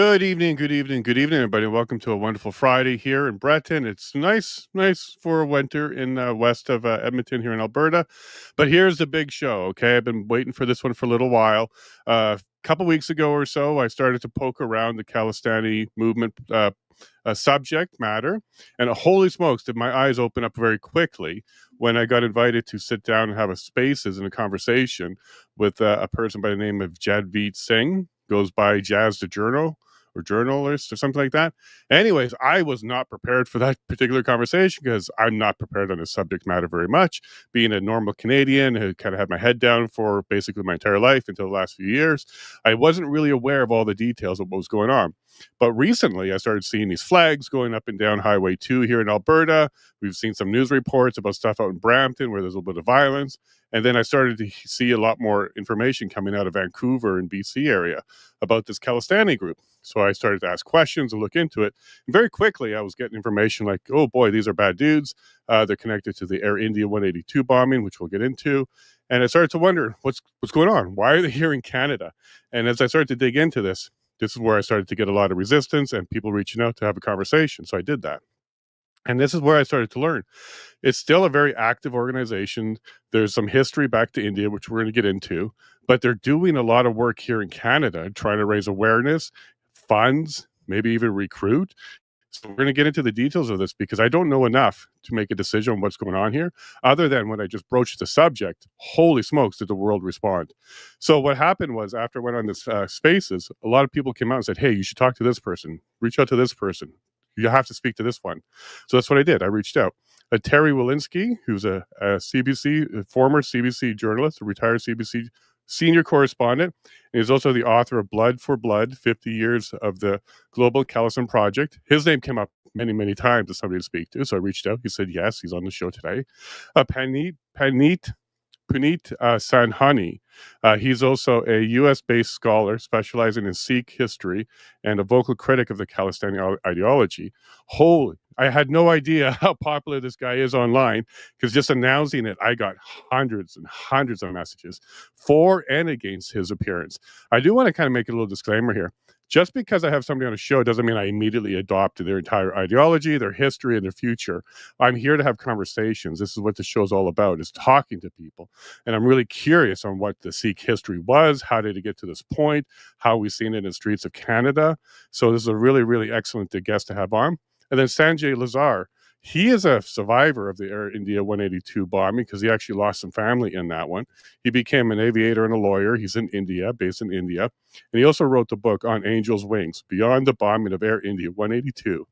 Good evening, good evening, good evening, everybody. Welcome to a wonderful Friday here in Breton. It's nice for a winter in west of Edmonton here in Alberta. But here's the big show, okay? I've been waiting for this one for a little while. A couple weeks ago or so, I started to poke around the Khalistan movement subject matter. And holy smokes, did my eyes open up very quickly when I got invited to sit down and have a spaces and a conversation with a person by the name of Jadveet Singh, goes by Jazz the Journal or journalist or something like that. Anyways, I was not prepared for that particular conversation because I'm not prepared on the subject matter very much. Being a normal Canadian who kind of had my head down for basically my entire life until the last few years, I wasn't really aware of all the details of what was going on. But recently, I started seeing these flags going up and down Highway 2 here in Alberta. We've seen some news reports about stuff out in Brampton where there's a little bit of violence. And then I started to see a lot more information coming out of Vancouver and BC area about this Khalistan group. So I started to ask questions and look into it. And very quickly, I was getting information like, oh boy, these are bad dudes. They're connected to the Air India 182 bombing, which we'll get into. And I started to wonder, what's going on? Why are they here in Canada? And as I started to dig into this is where I started to get a lot of resistance and people reaching out to have a conversation. So I did that. And this is where I started to learn. It's still a very active organization. There's some history back to India, which we're going to get into, but they're doing a lot of work here in Canada, trying to raise awareness, funds, maybe even recruit. So we're going to get into the details of this because I don't know enough to make a decision on what's going on here, other than when I just broached the subject, holy smokes, did the world respond. So what happened was after I went on this spaces, a lot of people came out and said, hey, you should talk to this person, reach out to this person. You have to speak to this one. So that's what I did. I reached out. Terry Walensky, who's a former CBC journalist, a retired CBC senior correspondent. And he's also the author of Blood for Blood, 50 Years of the Global Khalistan Project. His name came up many, many times as somebody to speak to. So I reached out. He said, yes, he's on the show today. Puneet Sahani. He's also a U.S.-based scholar specializing in Sikh history and a vocal critic of the Khalistan ideology. Holy, I had no idea how popular this guy is online because just announcing it, I got hundreds and hundreds of messages for and against his appearance. I do want to kind of make a little disclaimer here. Just because I have somebody on a show doesn't mean I immediately adopt their entire ideology, their history, and their future. I'm here to have conversations. This is what the show's all about, is talking to people. And I'm really curious on what the Sikh history was. How did it get to this point? How we've seen it in the streets of Canada. So this is a really, really excellent guest to have on. And then Sanjay Lazar. He is a survivor of the Air India 182 bombing because he actually lost some family in that one. He became an aviator and a lawyer. He's in India, based in India. And he also wrote the book On Angel's Wings, Beyond the Bombing of Air India 182.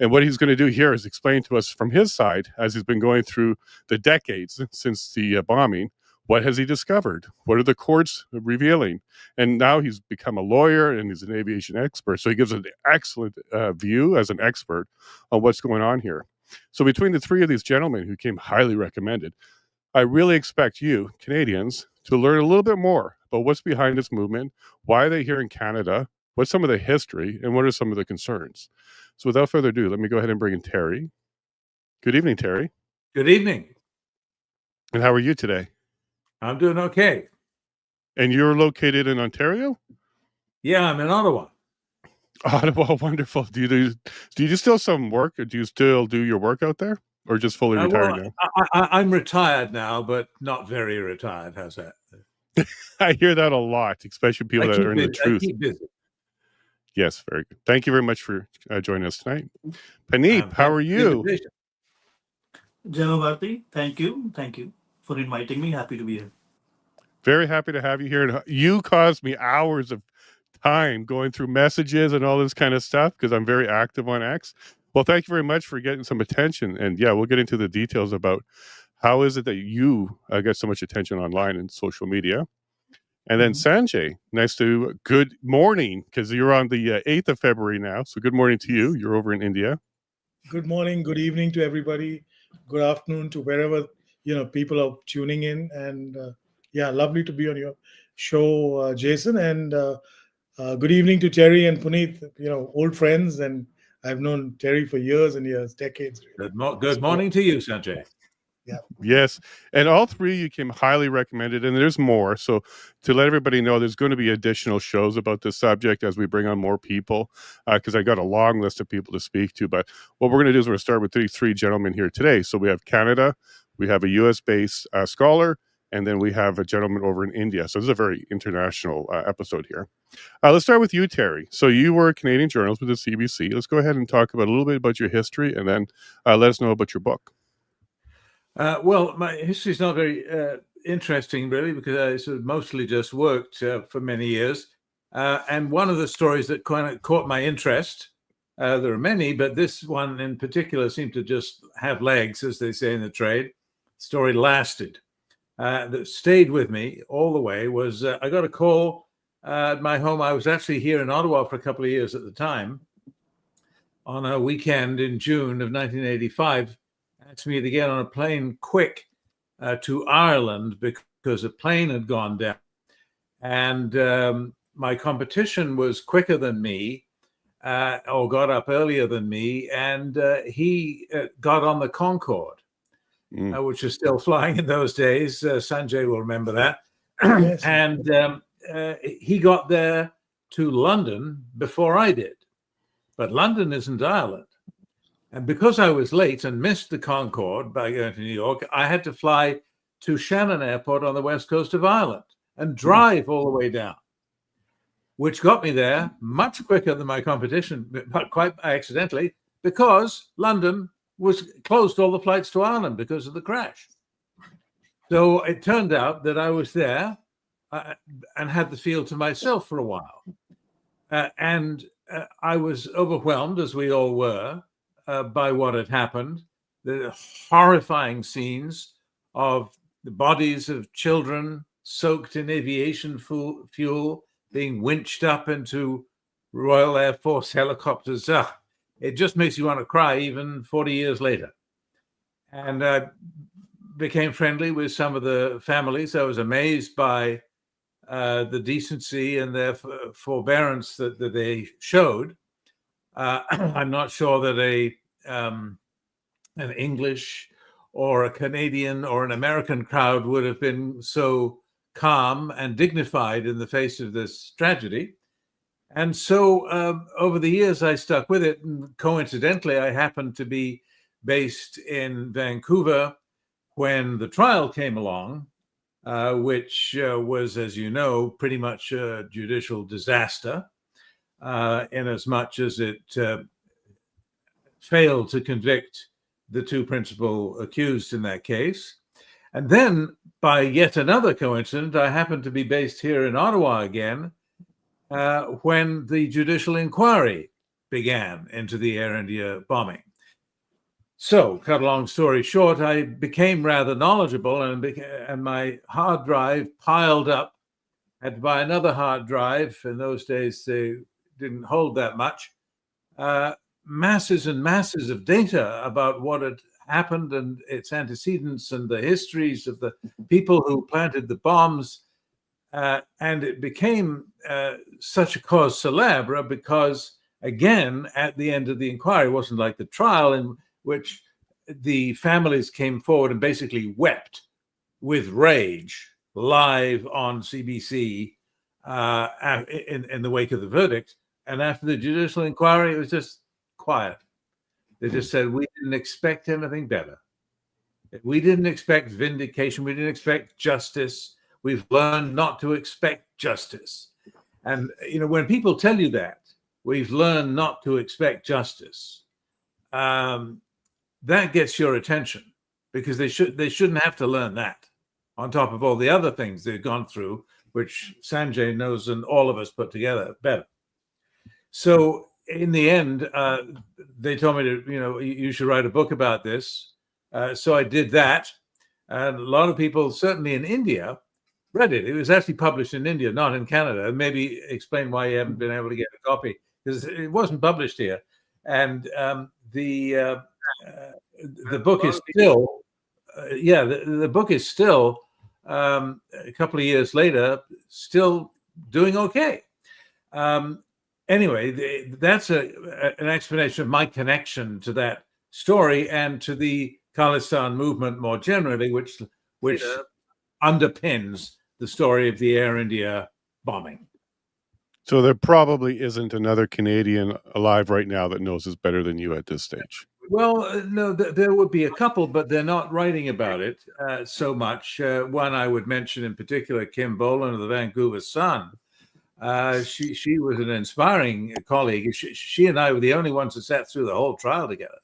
And what he's going to do here is explain to us from his side, as he's been going through the decades since the bombing, what has he discovered? What are the courts revealing? And now he's become a lawyer and he's an aviation expert. So he gives an excellent view as an expert on what's going on here. So between the three of these gentlemen who came highly recommended, I really expect you, Canadians, to learn a little bit more about what's behind this movement, why are they here in Canada, what's some of the history, and what are some of the concerns. So without further ado, let me go ahead and bring in Terry. Good evening, Terry. Good evening. And how are you today? I'm doing okay. And you're located in Ontario? Yeah, I'm in Ottawa. Ottawa, wonderful. Do you do still some work, or do you still do your work out there, or just fully retired now? I'm retired now, but not very retired. How's that? I hear that a lot, especially people that are in the truth. I keep busy. Yes, very good. Thank you very much for joining us tonight. Puneet, how are you? Janavarti, thank you. Thank you for inviting me. Happy to be here. Very happy to have you here. And you caused me hours of time going through messages and all this kind of stuff because I'm very active on X. Well, thank you very much for getting some attention. And yeah, we'll get into the details about how is it that you get so much attention online and social media. And then Sanjay, good morning, because you're on the 8th of February now. So good morning to you. You're over in India. Good morning, good evening to everybody. Good afternoon to wherever people are tuning in. And lovely to be on your show, Jason. And good evening to Terry and Puneet, old friends. And I've known Terry for years and years, decades. Good morning to you, Sanjay. Yes. And all three you came highly recommended, and there's more. So to let everybody know, there's going to be additional shows about this subject as we bring on more people, because I got a long list of people to speak to. But what we're going to do is we're going to start with these three gentlemen here today. So we have Canada, we have a US-based scholar, and then we have a gentleman over in India. So this is a very international episode here. Let's start with you, Terry. So you were a Canadian journalist with the CBC. Let's go ahead and talk about a little bit about your history, and then let us know about your book. Well, my history is not very interesting, really, because I sort of mostly just worked for many years. And one of the stories that kind of caught my interest, there are many, but this one in particular seemed to just have legs, as they say in the trade. The story lasted. That stayed with me all the way was I got a call at my home. I was actually here in Ottawa for a couple of years at the time. On a weekend in June of 1985, asked me to get on a plane quick to Ireland because a plane had gone down. And my competition was quicker than me, or got up earlier than me, and he got on the Concorde, which is still flying in those days. Sanjay will remember that. Yes. And he got there to London before I did. But London isn't Ireland. And because I was late and missed the Concorde by going to New York, I had to fly to Shannon Airport on the west coast of Ireland and drive all the way down, which got me there much quicker than my competition, but quite accidentally, because London was closed all the flights to Ireland because of the crash. So it turned out that I was there and had the field to myself for a while. And I was overwhelmed, as we all were, by what had happened. The horrifying scenes of the bodies of children soaked in aviation fuel being winched up into Royal Air Force helicopters. It just makes you want to cry even 40 years later. And I became friendly with some of the families. I was amazed by the decency and their forbearance that they showed. I'm not sure that an English or a Canadian or an American crowd would have been so calm and dignified in the face of this tragedy. And so over the years, I stuck with it. And coincidentally, I happened to be based in Vancouver when the trial came along, which was, as you know, pretty much a judicial disaster, in as much as it failed to convict the two principal accused in that case. And then, by yet another coincidence, I happened to be based here in Ottawa again when the judicial inquiry began into the Air India bombing. So, cut a long story short, I became rather knowledgeable, and my hard drive piled up. Had to buy another hard drive. In those days, they didn't hold that much. Masses and masses of data about what had happened and its antecedents and the histories of the people who planted the bombs. And it became such a cause célèbre because, again, at the end of the inquiry, it wasn't like the trial in which the families came forward and basically wept with rage live on CBC in the wake of the verdict. And after the judicial inquiry, it was just quiet. They just said, we didn't expect anything better. We didn't expect vindication. We didn't expect justice. We've learned not to expect justice. And, you know, when people tell you that, we've learned not to expect justice, that gets your attention, because they shouldn't have to learn that on top of all the other things they've gone through, which Sanjay knows and all of us put together better. So in the end, they told me to, you should write a book about this. So I did that. And a lot of people, certainly in India, read it. It was actually published in India, not in Canada. Maybe explain why you haven't been able to get a copy, because it wasn't published here. And the book is still, the book is still, a couple of years later, still doing okay. Anyway, that's an explanation of my connection to that story and to the Khalistan movement more generally, which underpins the story of the Air India bombing. So there probably isn't another Canadian alive right now that knows this better than you at this stage. Well, no, there would be a couple, but they're not writing about it so much. One I would mention in particular, Kim Boland of the Vancouver Sun. She was an inspiring colleague. She and I were the only ones that sat through the whole trial together.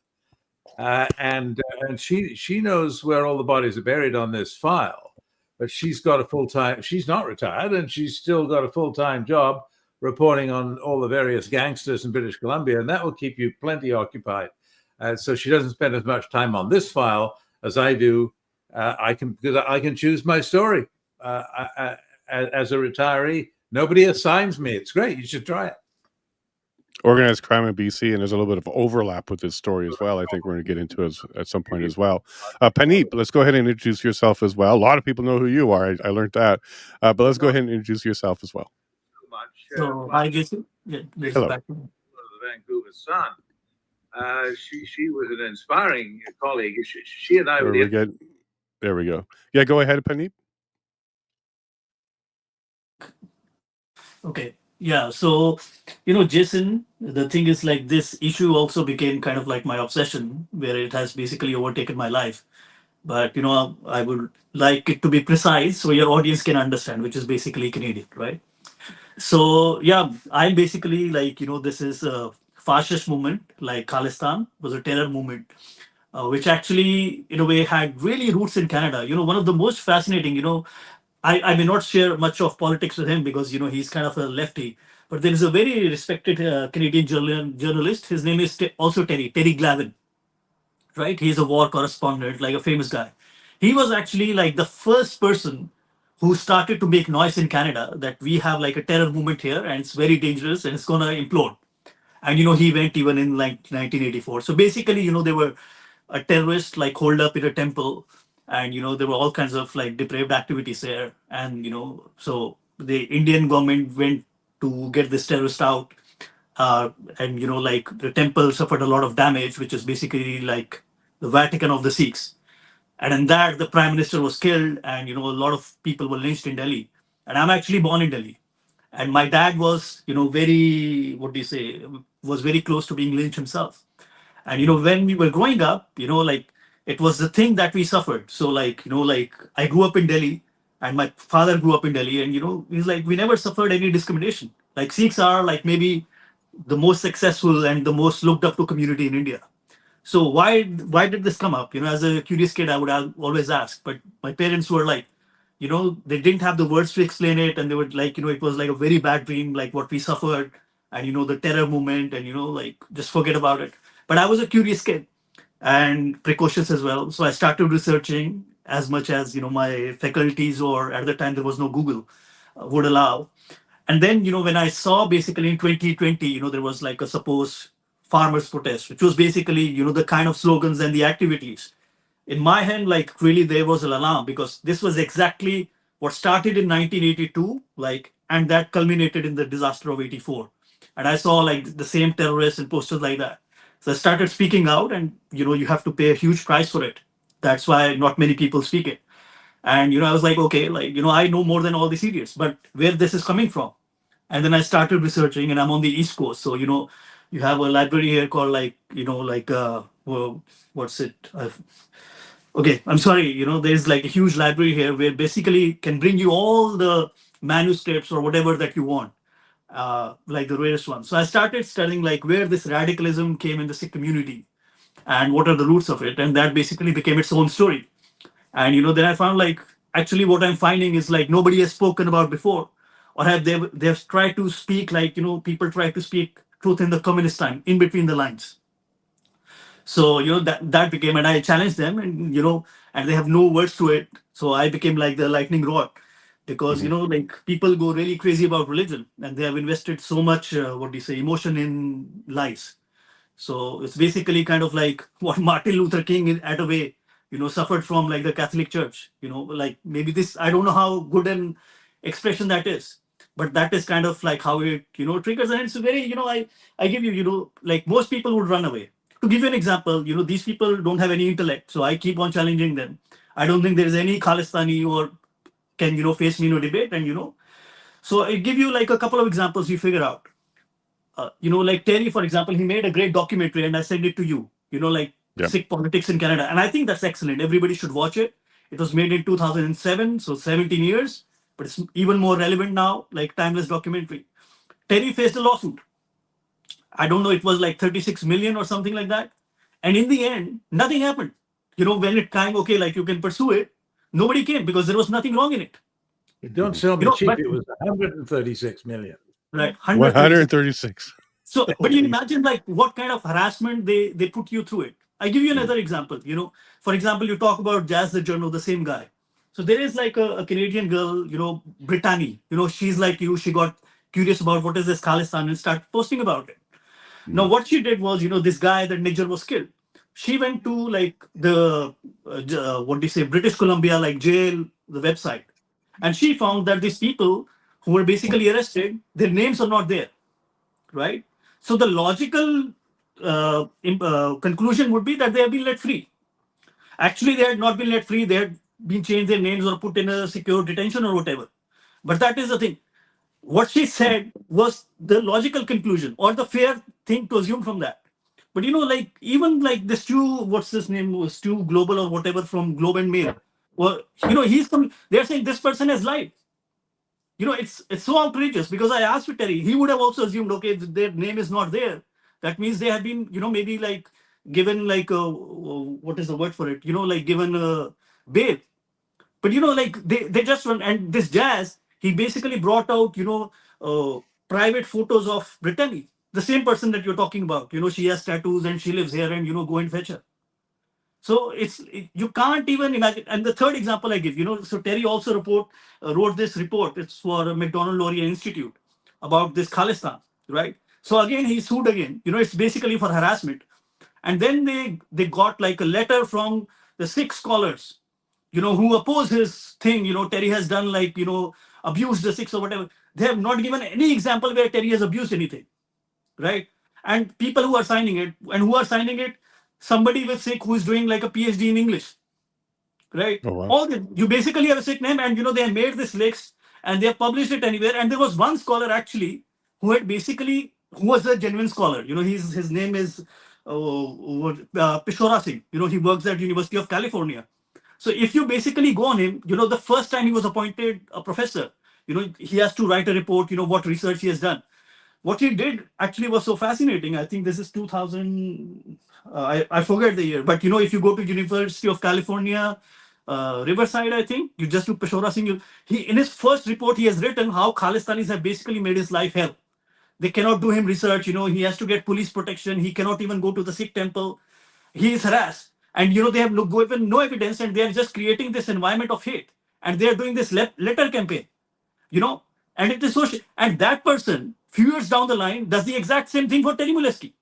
And she knows where all the bodies are buried on this file, but she's got a full-time, she's not retired, and she's still got a full-time job reporting on all the various gangsters in British Columbia, and that will keep you plenty occupied. So she doesn't spend as much time on this file as I do. Because I can choose my story as a retiree. Nobody assigns me. It's great. You should try it. Organized crime in BC, and there's a little bit of overlap with this story as well. I think we're going to get into it at some point as well. Puneet, let's go ahead and introduce yourself as well. A lot of people know who you are. I learned that. But let's go ahead and introduce yourself as well. So, hi, Jason. Yeah, Hello. Back to the Vancouver Sun. She was an inspiring colleague. She and I were There we go. Yeah, go ahead, Puneet. Okay. Yeah. So, Jason, the thing is like this issue also became kind of like my obsession, where it has basically overtaken my life. But, I would like it to be precise so your audience can understand, which is basically Canadian, right? So, yeah, I'm basically like, this is a fascist movement, like Khalistan was a terror movement, which actually, in a way, had really roots in Canada. One of the most fascinating, I may not share much of politics with him because he's kind of a lefty. But there is a very respected Canadian journalist. His name is also Terry Glavin, right? He's a war correspondent, like a famous guy. He was actually like the first person who started to make noise in Canada that we have like a terror movement here and it's very dangerous and it's gonna implode. And he went even in like 1984. So basically, they were a terrorist like holed up in a temple, and there were all kinds of like depraved activities there. And so the Indian government went to get this terrorist out, and like the temple suffered a lot of damage, which is basically like the Vatican of the Sikhs. And in that, the prime minister was killed, and a lot of people were lynched in Delhi. And I'm actually born in Delhi, and my dad was very, what do you say, was very close to being lynched himself. And when we were growing up, like it was the thing that we suffered. So like like I grew up in Delhi, and my father grew up in Delhi, and he's like, we never suffered any discrimination. Like Sikhs are like maybe the most successful and the most looked up to community in India. So why did this come up? As a curious kid, I would always ask, but my parents were like, they didn't have the words to explain it, and they would like, it was like a very bad dream, like what we suffered, and the terror movement, and like just forget about it. But I was a curious kid and precocious as well, so I started researching as much as my faculties, or at the time there was no Google, would allow. And then, when I saw basically in 2020, there was like a supposed farmers protest, which was basically, the kind of slogans and the activities. In my hand, like really there was an alarm, because this was exactly what started in 1982, like, and that culminated in the disaster of 84. And I saw like the same terrorists and posters like that. So I started speaking out, and, you have to pay a huge price for it. That's why not many people speak it. And I was like, okay, like I know more than all these idiots, but where this is coming from? And then I started researching, and I'm on the East Coast, so you have a library here called like like well, what's it? Okay, I'm sorry. There's like a huge library here where basically can bring you all the manuscripts or whatever that you want, like the rarest ones. So I started studying like where this radicalism came in the Sikh community and what are the roots of it, and that basically became its own story. And then I found like actually what I'm finding is like nobody has spoken about before, or they've tried to speak like people try to speak truth in the communist time in between the lines. So that became, and I challenged them, and and they have no words to it. So I became like the lightning rod, because like people go really crazy about religion, and they have invested so much what do you say, emotion in lies. So it's basically kind of like what Martin Luther King, at a way, suffered from, like the Catholic Church. Like maybe this, I don't know how good an expression that is, but that is kind of like how it triggers. And it's very, I give you, like most people would run away. to give you an example, these people don't have any intellect, so I keep on challenging them. I don't think there is any Khalistani or can face me in a debate, and so I give you like a couple of examples you figure out. Like Terry, for example, he made a great documentary, and I sent it to you. Like Yeah. Sikh politics in Canada, and I think that's excellent. Everybody should watch it. It was made in 2007, so 17 years, but it's even more relevant now, like timeless documentary. Terry faced a lawsuit. I don't know, it was like 36 million or something like that. And in the end, nothing happened. When it came, okay, like you can pursue it, nobody came because there was nothing wrong in it. Don't sell me cheap. But, It was 136 million. right, 136. So, but you imagine like what kind of harassment they put you through it. I give you another example. For example, you talk about Jazz the Journal, the same guy. So there is like a Canadian girl, Brittany. She's like you. She got curious about what is this Khalistan and started posting about it. Now, what she did was, this guy, that Niger, was killed. She went to like the what do you say, British Columbia, like jail, the website, and she found that these people who were basically arrested, their names are not there, right? So the logical conclusion would be that they have been let free. Actually, they had not been let free. They had been changed their names or put in a secure detention or whatever. But that is the thing. What she said was the logical conclusion or the fair thing to assume from that. But like even like this Stu, what's his name, Stu Global or whatever from Globe and Mail. Well, they're saying this person has lied. It's so outrageous because I asked Terry, he would have also assumed, okay, if their name is not there, that means they have been, maybe like given like what is the word for it? Like given a bail. But like they just run, and this Jazz, he basically brought out, private photos of Brittany, the same person that you're talking about. She has tattoos and she lives here, and go and fetch her. So you can't even imagine. And the third example I give, so Terry also wrote this report. It's for McDonald Laurier Institute about this Khalistan, right? So again, he sued again. It's basically for harassment. And then they got like a letter from the Sikh scholars, who oppose his thing. Terry has done like, abused the Sikhs or whatever. They have not given any example where Terry has abused anything, right? And people who are signing it, somebody with Sikh who is doing like a PhD in English, right? Oh, wow. You basically have a Sikh name, and they have made this list and they have published it anywhere. And there was one scholar actually who was a genuine scholar. His name is Pishora Singh. He works at University of California. So if you basically go on him, the first time he was appointed a professor, he has to write a report, what research he has done. What he did actually was so fascinating. I think this is 2000, I forget the year, but if you go to University of California, Riverside, I think, you just do Peshora Singh, in his first report, he has written how Khalistanis have basically made his life hell. They cannot do him research, he has to get police protection, he cannot even go to the Sikh temple, he is harassed. And they have no evidence, and they are just creating this environment of hate. And they are doing this letter campaign, and it is so. And that person, few years down the line, does the exact same thing for Terry Milewski.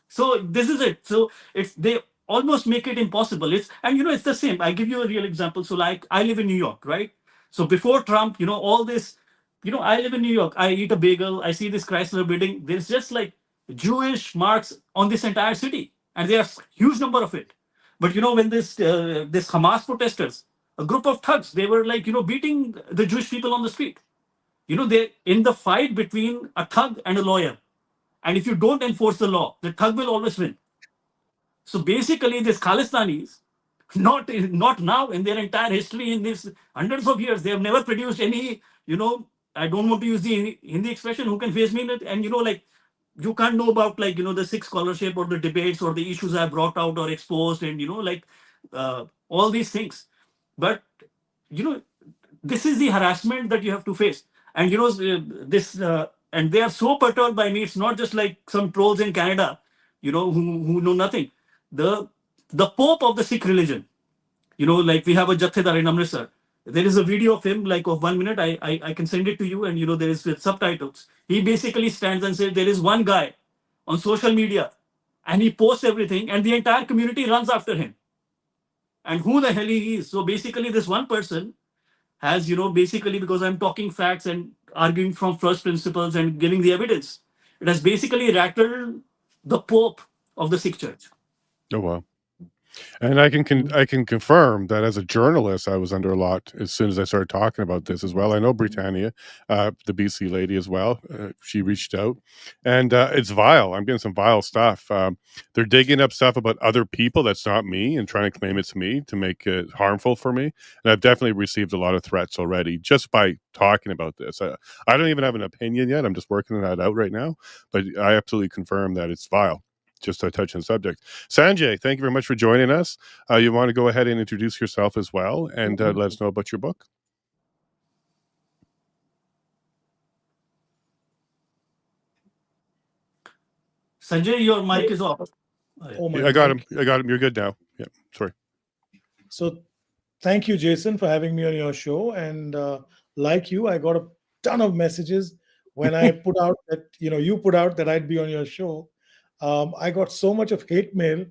So this is it. So they almost make it impossible. It's the same. I give you a real example. So like I live in New York, right? So before Trump, all this, I live in New York. I eat a bagel. I see this Chrysler building. There's just like Jewish marks on this entire city, and there's huge number of it. But when this Hamas protesters, a group of thugs, they were like beating the Jewish people on the street. They in the fight between a thug and a lawyer, and if you don't enforce the law, the thug will always win. So basically, these Khalistanis, not now, in their entire history, in these hundreds of years, they have never produced any. I don't want to use the Hindi expression, who can face me in it, and like. You can't know about like the Sikh scholarship or the debates or the issues I brought out or exposed, and like all these things. But this is the harassment that you have to face, and this and they are so perturbed by me. It's not just like some trolls in Canada, who know nothing. The Pope of the Sikh religion, like we have a Jathedar in Amritsar. There is a video of him, like of 1 minute. I can send it to you, and there is with subtitles. He basically stands and says there is one guy on social media, and he posts everything, and the entire community runs after him. And who the hell he is? So basically, this one person has, basically because I'm talking facts and arguing from first principles and giving the evidence, it has basically rattled the Pope of the Sikh Church. Oh wow. And I can confirm that as a journalist, I was under a lot as soon as I started talking about this as well. I know Britannia, the BC lady as well. She reached out, and it's vile. I'm getting some vile stuff. They're digging up stuff about other people that's not me and trying to claim it's me to make it harmful for me. And I've definitely received a lot of threats already just by talking about this. I don't even have an opinion yet. I'm just working that out right now, but I absolutely confirm that it's vile. Just to touch on the subject. Sanjay, thank you very much for joining us. You want to go ahead and introduce yourself as well and let us know about your book? Sanjay, your mic is off. Oh my! Yeah, I got him. I got him. You're good now. Yeah, sorry. So, thank you, Jason, for having me on your show. And like you, I got a ton of messages when I put out that you put out that I'd be on your show. I got so much of hate mail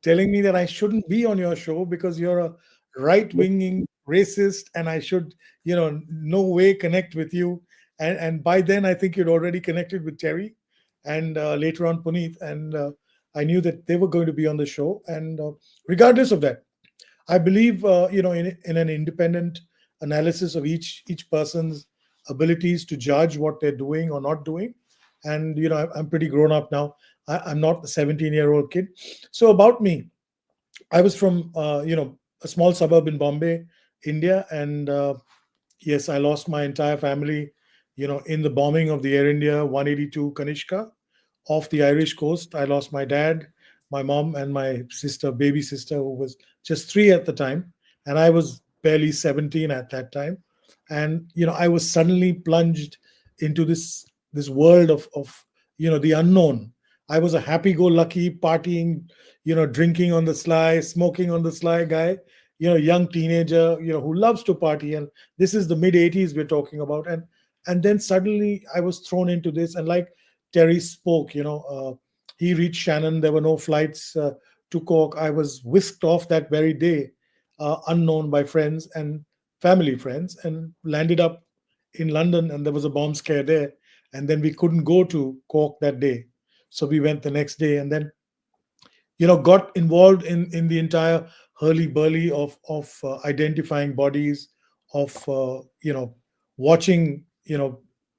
telling me that I shouldn't be on your show because you're a right-winging racist, and I should, no way connect with you. And by then, I think you'd already connected with Terry, and later on Puneet, and I knew that they were going to be on the show. And regardless of that, I believe, in an independent analysis of each person's abilities to judge what they're doing or not doing. And I'm pretty grown up now. I'm not a 17-year-old kid. So about me, I was from a small suburb in Bombay, India, and yes, I lost my entire family, in the bombing of the Air India 182 Kanishka off the Irish coast. I lost my dad, my mom, and my sister, baby sister, who was just 3 at the time, and I was barely 17 at that time. And I was suddenly plunged into this world of the unknown. I was a happy-go-lucky, partying, drinking on the sly, smoking on the sly guy, young teenager, who loves to party. And this is the mid '80s we're talking about, and then suddenly I was thrown into this, and like Terry spoke, he reached Shannon. There were no flights to Cork. I was whisked off that very day, unknown by friends and family friends, and landed up in London. And there was a bomb scare there. And then we couldn't go to Cork that day. So we went the next day, and then, got involved in the entire hurly-burly of identifying bodies, of, watching,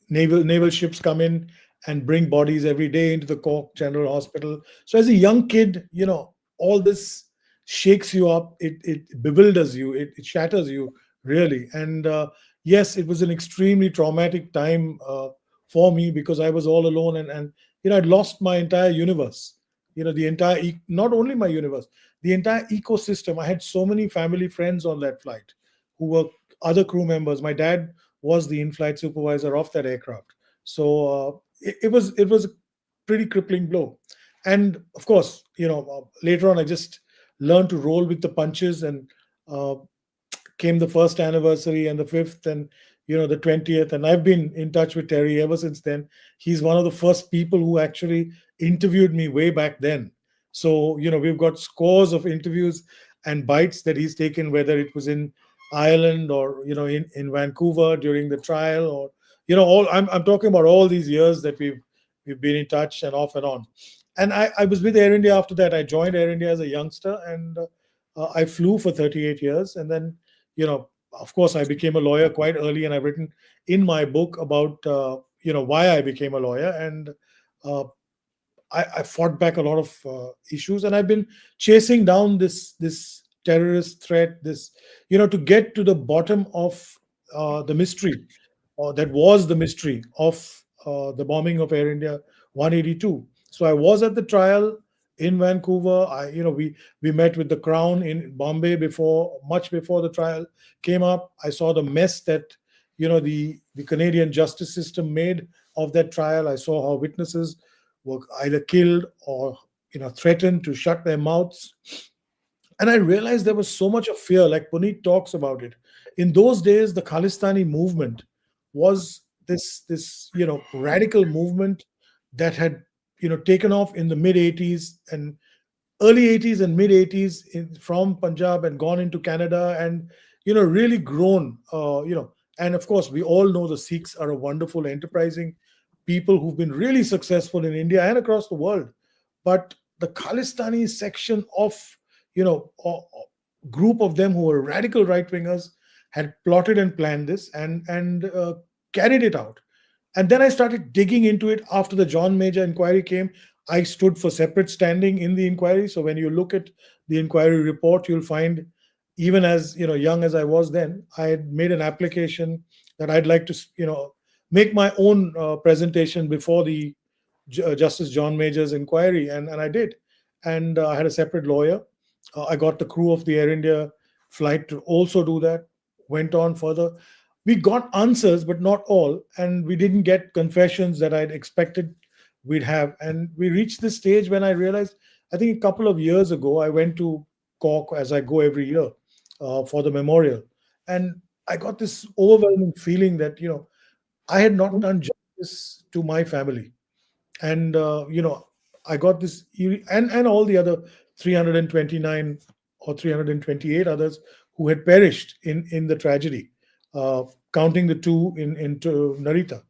naval ships come in and bring bodies every day into the Cork General Hospital. So as a young kid, all this shakes you up. It bewilders you. It shatters you, really. And yes, it was an extremely traumatic time for me, because I was all alone, and I'd lost my entire universe. The entire not only my universe, the entire ecosystem. I had so many family friends on that flight who were other crew members. My dad was the in-flight supervisor of that aircraft. So it was a pretty crippling blow. And of course, later on, I just learned to roll with the punches, and uh, came the first anniversary and the fifth, and the 20th, and I've been in touch with Terry ever since then. He's one of the first people who actually interviewed me way back then. So we've got scores of interviews and bites that he's taken, whether it was in Ireland or in Vancouver during the trial, or all. I'm talking about all these years that we've been in touch, and off and on. And I was with Air India after that. I joined Air India as a youngster, and I flew for 38 years. And then, of course, I became a lawyer quite early, and I've written in my book about why I became a lawyer. And uh, I fought back a lot of issues, and I've been chasing down this terrorist threat, this to get to the bottom of the mystery, or that was the mystery of the bombing of Air India 182. So I was at the trial in Vancouver. We met with the Crown in Bombay much before the trial came up. I saw the mess that the Canadian justice system made of that trial. I saw how witnesses were either killed or threatened to shut their mouths. And I realized there was so much of fear, like Puneet talks about it. In those days, the Khalistani movement was this radical movement that had taken off in the mid '80s and early '80s and mid '80s from Punjab, and gone into Canada, and really grown. And of course, we all know the Sikhs are a wonderful, enterprising people who've been really successful in India and across the world. But the Khalistani section of, a group of them who were radical right wingers had plotted and planned this and carried it out. And then I started digging into it after the John Major inquiry came. I stood for separate standing in the inquiry. So when you look at the inquiry report, you'll find, even as young as I was then, I had made an application that I'd like to make my own presentation before the Justice John Major's inquiry, and I did. And I had a separate lawyer. I got the crew of the Air India flight to also do that. Went on further. We got answers, but not all, and we didn't get confessions that I'd expected we'd have. And we reached this stage when I realized, I think a couple of years ago, I went to Cork, as I go every year, for the memorial, and I got this overwhelming feeling that I had not done justice to my family, and I got this, and all the other 329 or 328 others who had perished in the tragedy, counting the two into Narita.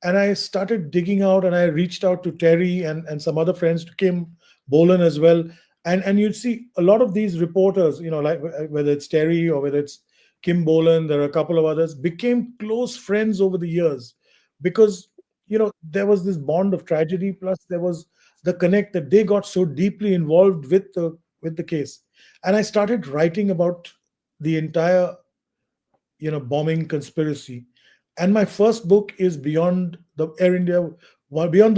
And I started digging out, and I reached out to Terry and some other friends, to Kim Bolan as well. And you'd see a lot of these reporters, like whether it's Terry or whether it's Kim Bolan, there are a couple of others, became close friends over the years, because there was this bond of tragedy, plus there was the connect that they got so deeply involved with the case. And I started writing about the entire bombing conspiracy. And my first book is beyond the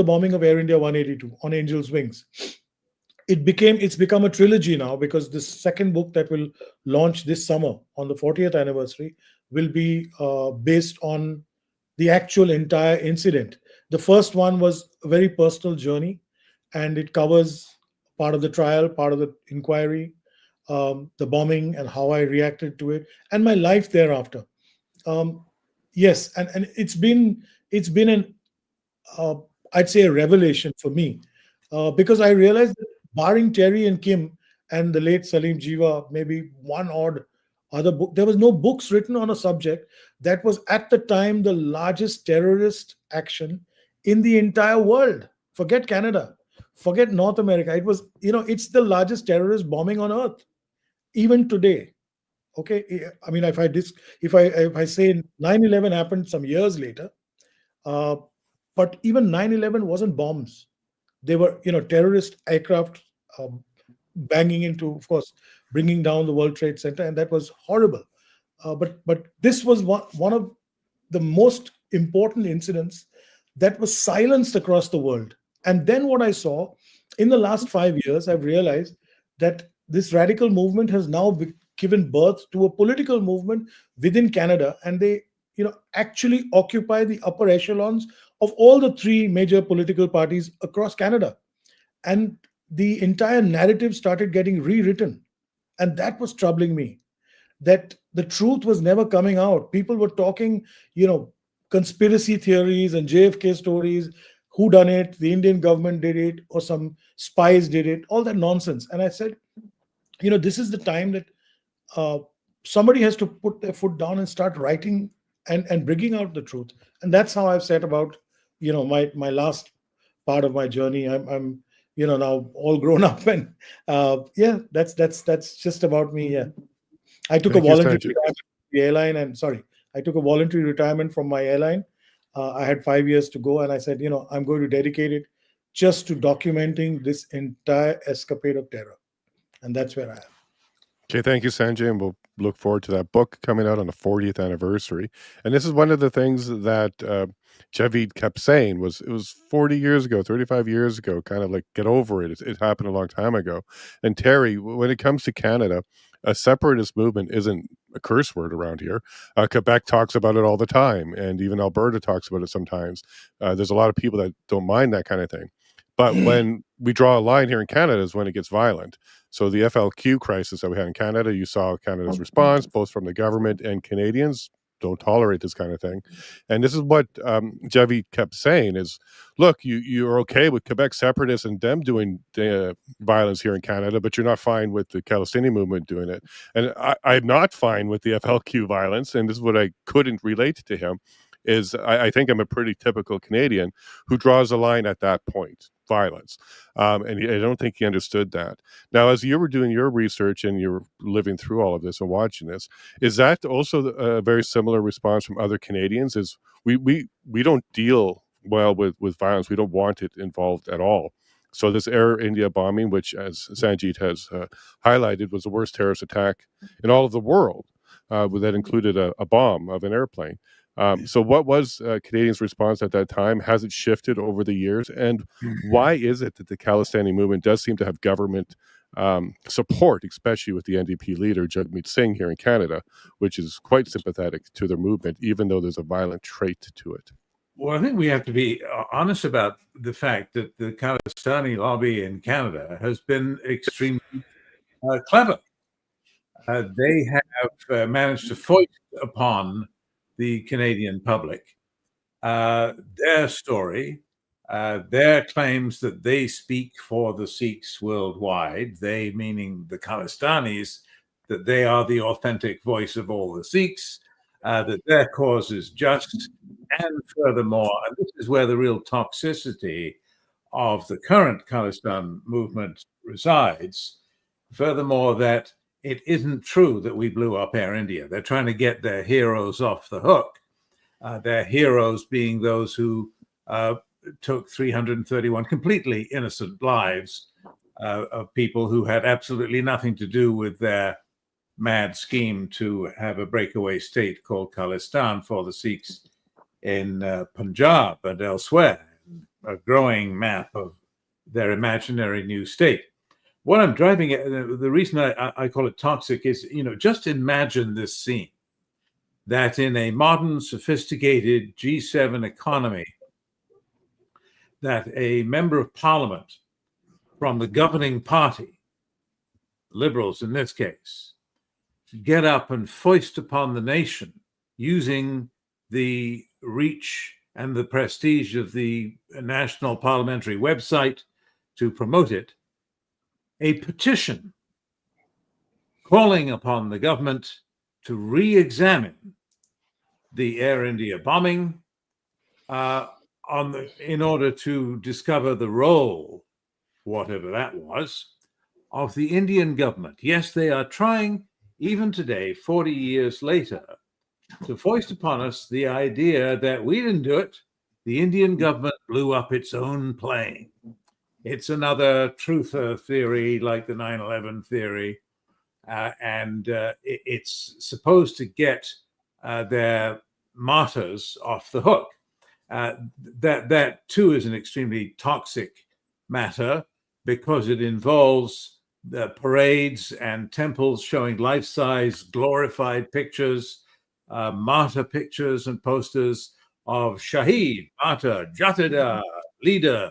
bombing of Air India 182, On Angel's Wings. It's become a trilogy now, because this second book that will launch this summer on the 40th anniversary will be based on the actual entire incident. The first one was a very personal journey, and it covers part of the trial, part of the inquiry, the bombing, and how I reacted to it, and my life thereafter. Yes, and it's been an I'd say a revelation for me, because I realized that, barring Terry and Kim and the late Salim Jiva, maybe one odd other book, there was no books written on a subject that was at the time the largest terrorist action in the entire world. Forget Canada, forget North America. It was, it's the largest terrorist bombing on earth, even today. Okay, I mean, if I say 9/11 happened some years later, but even 9/11 wasn't bombs. They were, terrorist aircraft banging into, of course, bringing down the World Trade Center, and that was horrible. But this was one of the most important incidents that was silenced across the world. And then what I saw in the last 5 years, I've realized that this radical movement has now given birth to a political movement within Canada, and they, actually occupy the upper echelons of all the three major political parties across Canada. And the entire narrative started getting rewritten. And that was troubling me, that the truth was never coming out. People were talking, conspiracy theories and JFK stories, who done it, the Indian government did it, or some spies did it, all that nonsense. And I said, this is the time that somebody has to put their foot down and start writing and bringing out the truth. And that's how I've set about, my last part of my journey. I'm now all grown up, and that's just about me. Yeah, I took a voluntary retirement from the airline, and I took a voluntary retirement from my airline. I had 5 years to go, and I said, I'm going to dedicate it just to documenting this entire escapade of terror, and that's where I am. Okay, thank you, Sanjay, and we'll look forward to that book coming out on the 40th anniversary. And this is one of the things that Javid kept saying was, it was 40 years ago, 35 years ago, kind of like, get over it. It happened a long time ago. And Terry, when it comes to Canada, a separatist movement isn't a curse word around here. Quebec talks about it all the time, and even Alberta talks about it sometimes. There's a lot of people that don't mind that kind of thing. But when we draw a line here in Canada is when it gets violent. So the FLQ crisis that we had in Canada, you saw Canada's response, both from the government and Canadians don't tolerate this kind of thing. And this is what Javi kept saying is, look, you're okay with Quebec separatists and them doing violence here in Canada, but you're not fine with the Khalistan movement doing it. And I'm not fine with the FLQ violence, and this is what I couldn't relate to him. is I think I'm a pretty typical Canadian who draws a line at that point, violence. I don't think he understood that. Now, as you were doing your research and you're living through all of this and watching this, is that also a very similar response from other Canadians? Is we don't deal well with violence. We don't want it involved at all. So this Air India bombing, which, as Sanjay has highlighted, was the worst terrorist attack in all of the world, that included a bomb of an airplane. So what was Canadians' response at that time? Has it shifted over the years? And why is it that the Khalistani movement does seem to have government support, especially with the NDP leader, Jagmeet Singh, here in Canada, which is quite sympathetic to their movement, even though there's a violent trait to it? Well, I think we have to be honest about the fact that the Khalistani lobby in Canada has been extremely clever. They have managed to foist upon the Canadian public their story, their claims that they speak for the Sikhs worldwide, they meaning the Khalistanis, that they are the authentic voice of all the Sikhs, that their cause is just, and furthermore, and this is where the real toxicity of the current Khalistan movement resides, furthermore, that it isn't true that we blew up Air India. They're trying to get their heroes off the hook. Their heroes being those who took 331 completely innocent lives of people who had absolutely nothing to do with their mad scheme to have a breakaway state called Khalistan for the Sikhs in Punjab and elsewhere, a growing map of their imaginary new state. What I'm driving at, the reason I call it toxic is, just imagine this scene, that in a modern, sophisticated G7 economy, that a member of parliament from the governing party, Liberals in this case, get up and foist upon the nation using the reach and the prestige of the national parliamentary website to promote it, a petition calling upon the government to re-examine the Air India bombing in order to discover the role, whatever that was, of the Indian government. Yes, they are trying, even today, 40 years later, to foist upon us the idea that we didn't do it. The Indian government blew up its own plane. It's another truther theory like the 9/11 theory. And it's supposed to get their martyrs off the hook. That too is an extremely toxic matter because it involves the parades and temples showing life-size glorified pictures, martyr pictures and posters of Shaheed, martyr, Jatida, leader,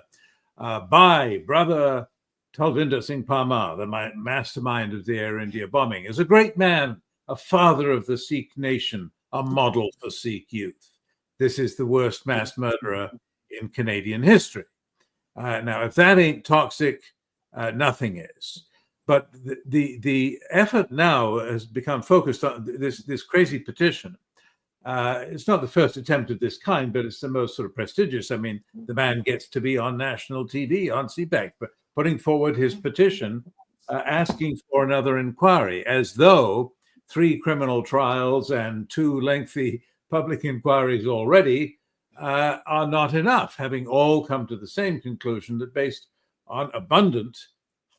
by brother Talvinder Singh Parmar, the mastermind of the Air India bombing, is a great man, a father of the Sikh nation, a model for Sikh youth. This is the worst mass murderer in Canadian history. Now, if that ain't toxic, nothing is. But the effort now has become focused on this crazy petition. It's not the first attempt of this kind, but it's the most sort of prestigious. I mean, the man gets to be on national TV, on CPAC, but putting forward his petition, asking for another inquiry, as though 3 criminal trials and 2 lengthy public inquiries already are not enough, having all come to the same conclusion that based on abundant,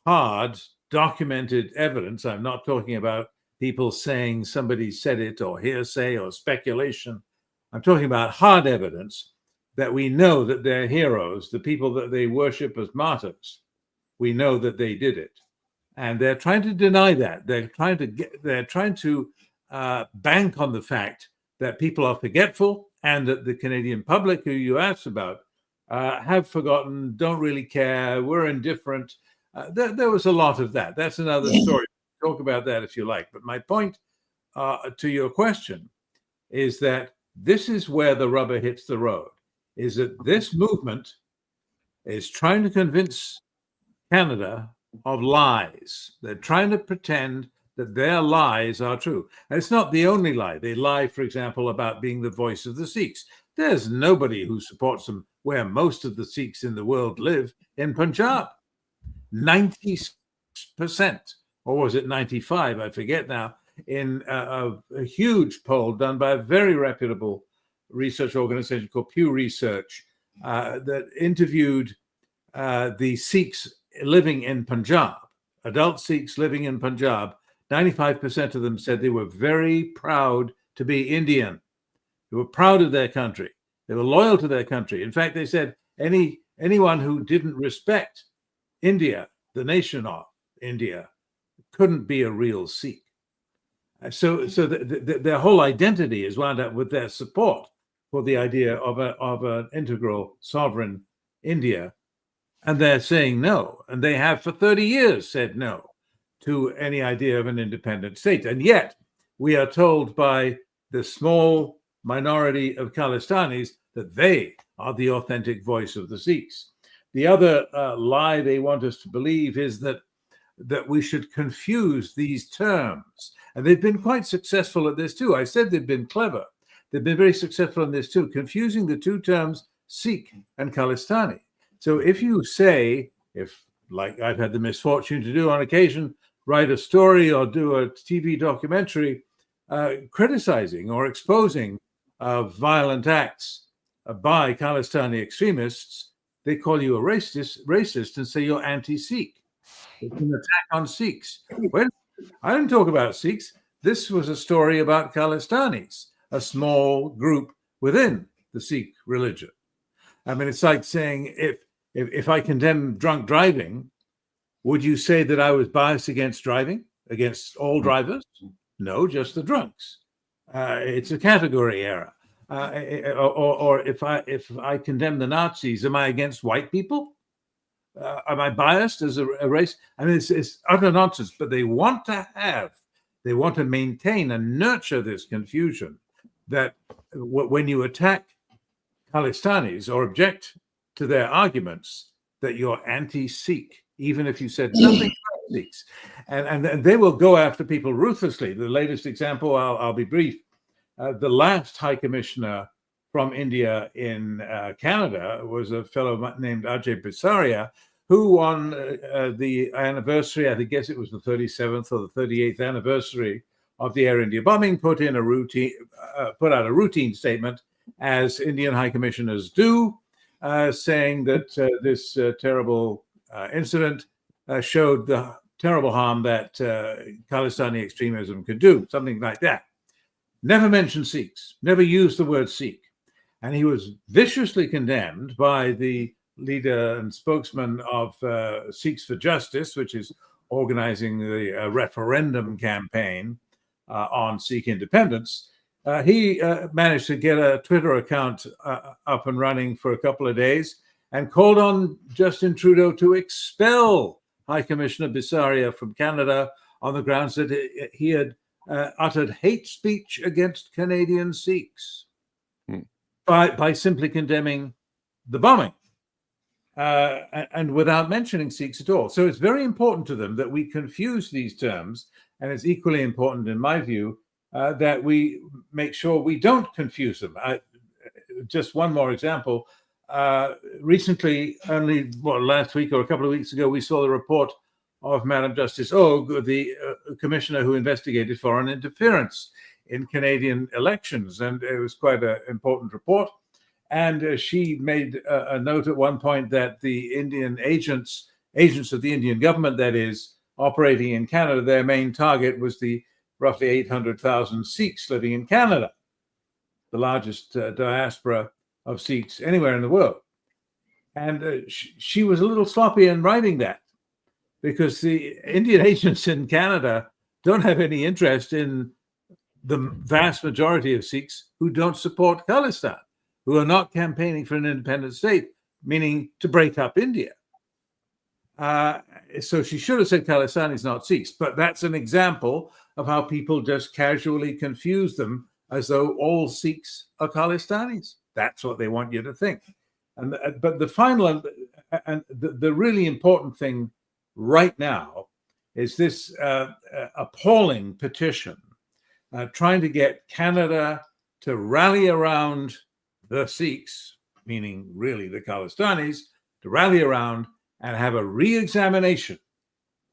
hard, documented evidence, I'm not talking about people saying somebody said it or hearsay or speculation, I'm talking about hard evidence that we know that their heroes, the people that they worship as martyrs, we know that they did it. And they're trying to deny that. They're trying to bank on the fact that people are forgetful and that the Canadian public, who you asked about, have forgotten, don't really care, we're indifferent. There was a lot of that. That's another story. Talk about that if you like. But my point to your question is that this is where the rubber hits the road, is that this movement is trying to convince Canada of lies. They're trying to pretend that their lies are true. And it's not the only lie. They lie, for example, about being the voice of the Sikhs. There's nobody who supports them where most of the Sikhs in the world live, in Punjab. 90%, or was it 95? I forget now, in a huge poll done by a very reputable research organization called Pew Research that interviewed the Sikhs living in Punjab, adult Sikhs living in Punjab. 95% of them said they were very proud to be Indian. They were proud of their country. They were loyal to their country. In fact, they said anyone who didn't respect India, the nation of India, couldn't be a real Sikh. So their whole identity is wound up with their support for the idea of an integral sovereign India. And they're saying no. And they have for 30 years said no to any idea of an independent state. And yet we are told by the small minority of Khalistanis that they are the authentic voice of the Sikhs. The other lie they want us to believe is that we should confuse these terms. And they've been quite successful at this too. I said they've been clever. They've been very successful in this too, confusing the two terms Sikh and Khalistani. So if you say, like I've had the misfortune to do on occasion, write a story or do a TV documentary criticizing or exposing violent acts by Khalistani extremists, they call you a racist and say you're anti-Sikh. It's an attack on Sikhs. Well, I didn't talk about Sikhs. This was a story about Khalistanis, a small group within the Sikh religion. I mean, it's like saying if I condemn drunk driving, would you say that I was biased against driving, against all drivers? No, just the drunks. It's a category error. Or if I condemn the Nazis, am I against white people? Am I biased as a race? I mean, it's utter nonsense. But they want to maintain and nurture this confusion that when you attack Khalistanis or object to their arguments, that you're anti-Sikh, even if you said nothing about Sikhs. And they will go after people ruthlessly. The latest example, I'll be brief. The last High Commissioner from India in Canada was a fellow named Ajay Bisaria, who on the anniversary, I guess it was the 37th or the 38th anniversary of the Air India bombing, put out a routine statement, as Indian High Commissioners do, saying that this terrible incident showed the terrible harm that Khalistani extremism could do, something like that. Never mentioned Sikhs, never used the word Sikh. And he was viciously condemned by the leader and spokesman of Sikhs for Justice, which is organizing the referendum campaign on Sikh independence. He managed to get a Twitter account up and running for a couple of days and called on Justin Trudeau to expel High Commissioner Bisaria from Canada on the grounds that he had uttered hate speech against Canadian Sikhs by simply condemning the bombing and without mentioning Sikhs at all. So it's very important to them that we confuse these terms, and it's equally important, in my view, that we make sure we don't confuse them. Just one more example. Recently, only last week or a couple of weeks ago, we saw the report of Madam Justice Ogg, the commissioner who investigated foreign interference in Canadian elections. And it was quite an important report. And she made a note at one point that the Indian agents of the Indian government, that is, operating in Canada, their main target was the roughly 800,000 Sikhs living in Canada, the largest diaspora of Sikhs anywhere in the world. And she was a little sloppy in writing that, because the Indian agents in Canada don't have any interest in the vast majority of Sikhs who don't support Khalistan, who are not campaigning for an independent state, meaning to break up India. So she should have said Khalistanis, not Sikhs. But that's an example of how people just casually confuse them as though all Sikhs are Khalistanis. That's what they want you to think. But the final and the really important thing right now is this appalling petition trying to get Canada to rally around the Sikhs, meaning really the Khalistanis, to rally around and have a re-examination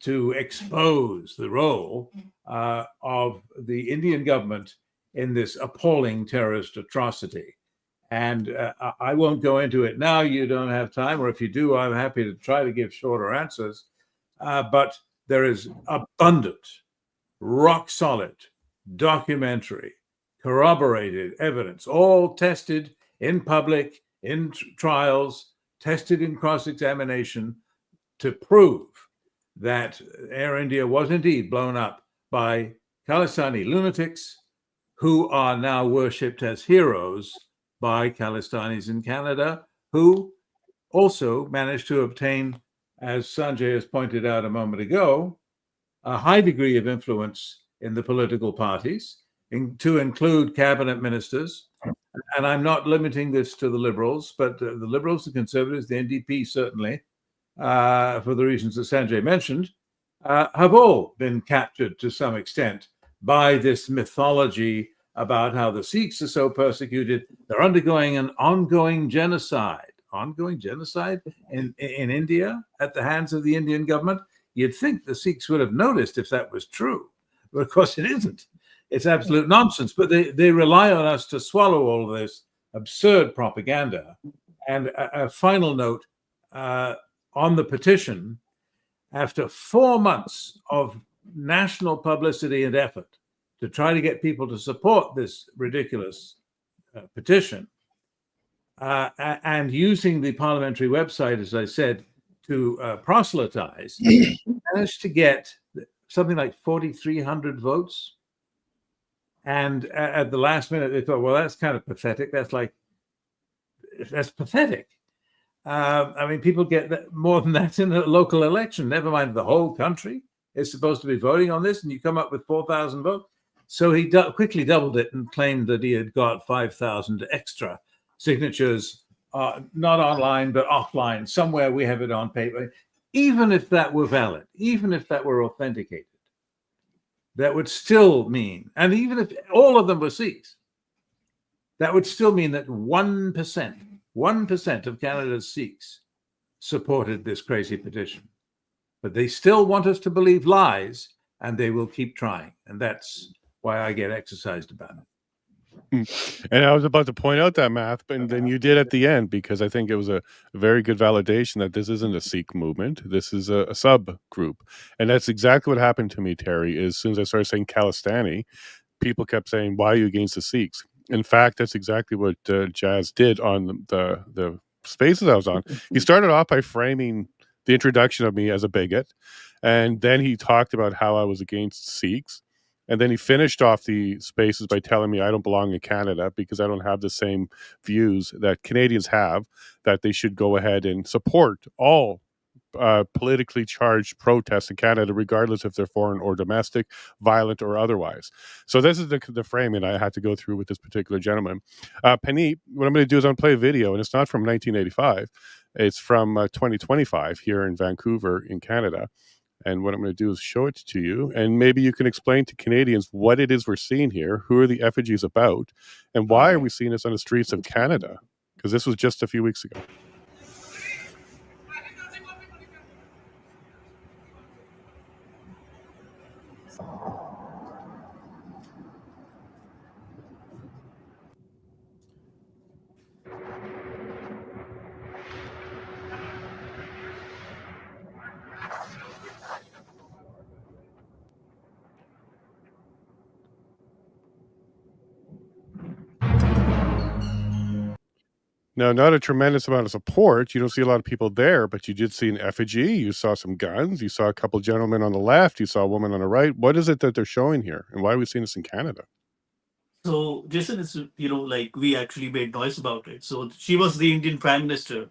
to expose the role of the Indian government in this appalling terrorist atrocity. And I won't go into it now. You don't have time, or if you do, I'm happy to try to give shorter answers. But there is abundant, rock solid, documentary, corroborated evidence, all tested in public, in trials, tested in cross-examination, to prove that Air India was indeed blown up by Khalistani lunatics who are now worshipped as heroes by Khalistanis in Canada, who also managed to obtain, as Sanjay has pointed out a moment ago, a high degree of influence in the political parties, to include cabinet ministers. And I'm not limiting this to the Liberals, but the Liberals, the Conservatives, the NDP certainly, for the reasons that Sanjay mentioned, have all been captured to some extent by this mythology about how the Sikhs are so persecuted. They're undergoing an ongoing genocide in India at the hands of the Indian government. You'd think the Sikhs would have noticed if that was true, but of course it isn't. It's absolute nonsense, but they rely on us to swallow all of this absurd propaganda. And a final note on the petition, after 4 months of national publicity and effort to try to get people to support this ridiculous petition, and using the parliamentary website, as I said, to proselytize, managed to get something like 4,300 votes. And at the last minute, they thought, well, that's kind of pathetic. That's pathetic. I mean, people get more than that in a local election, never mind the whole country is supposed to be voting on this, and you come up with 4,000 votes. So he quickly doubled it and claimed that he had got 5,000 extra signatures, not online, but offline. Somewhere we have it on paper. Even if that were valid, even if that were authenticated, that would still mean, and even if all of them were Sikhs, that would still mean that 1% of Canada's Sikhs supported this crazy petition. But they still want us to believe lies, and they will keep trying. And that's why I get exercised about it. And I was about to point out that math, but then you did at the end, because I think it was a very good validation that this isn't a Sikh movement. This is a subgroup. And that's exactly what happened to me, Terry. As soon as I started saying Khalistani, people kept saying, why are you against the Sikhs? In fact, that's exactly what Jazz did on the spaces I was on. He started off by framing the introduction of me as a bigot, and then he talked about how I was against Sikhs. And then he finished off the spaces by telling me I don't belong in Canada because I don't have the same views that Canadians have, that they should go ahead and support all politically charged protests in Canada, regardless if they're foreign or domestic, violent or otherwise. So this is the framing I had to go through with this particular gentleman. Puneet, what I'm going to do is I'm going to play a video, and it's not from 1985. It's from 2025 here in Vancouver in Canada. And what I'm going to do is show it to you, and maybe you can explain to Canadians what it is we're seeing here, who are the effigies about, and why are we seeing this on the streets of Canada? Because this was just a few weeks ago. Now, not a tremendous amount of support. You don't see a lot of people there, but you did see an effigy. You saw some guns. You saw a couple gentlemen on the left. You saw a woman on the right. What is it that they're showing here? And why are we seeing this in Canada? So, Jason, it's, like we actually made noise about it. So she was the Indian Prime Minister,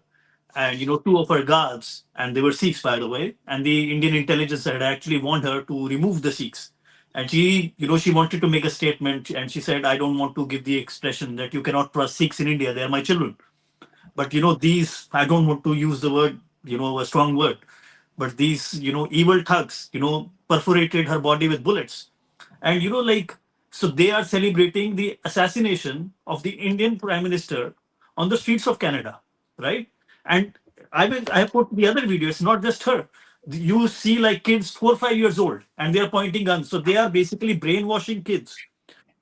and, two of her guards, and they were Sikhs, by the way, and the Indian intelligence had actually warned her to remove the Sikhs. And she, she wanted to make a statement, and she said, I don't want to give the expression that you cannot trust Sikhs in India. They are my children. But, these, I don't want to use the word, a strong word, but these, evil thugs, perforated her body with bullets. And, so they are celebrating the assassination of the Indian Prime Minister on the streets of Canada, right? And I put the other video. It's not just her. You see like kids 4 or 5 years old, and they are pointing guns. So they are basically brainwashing kids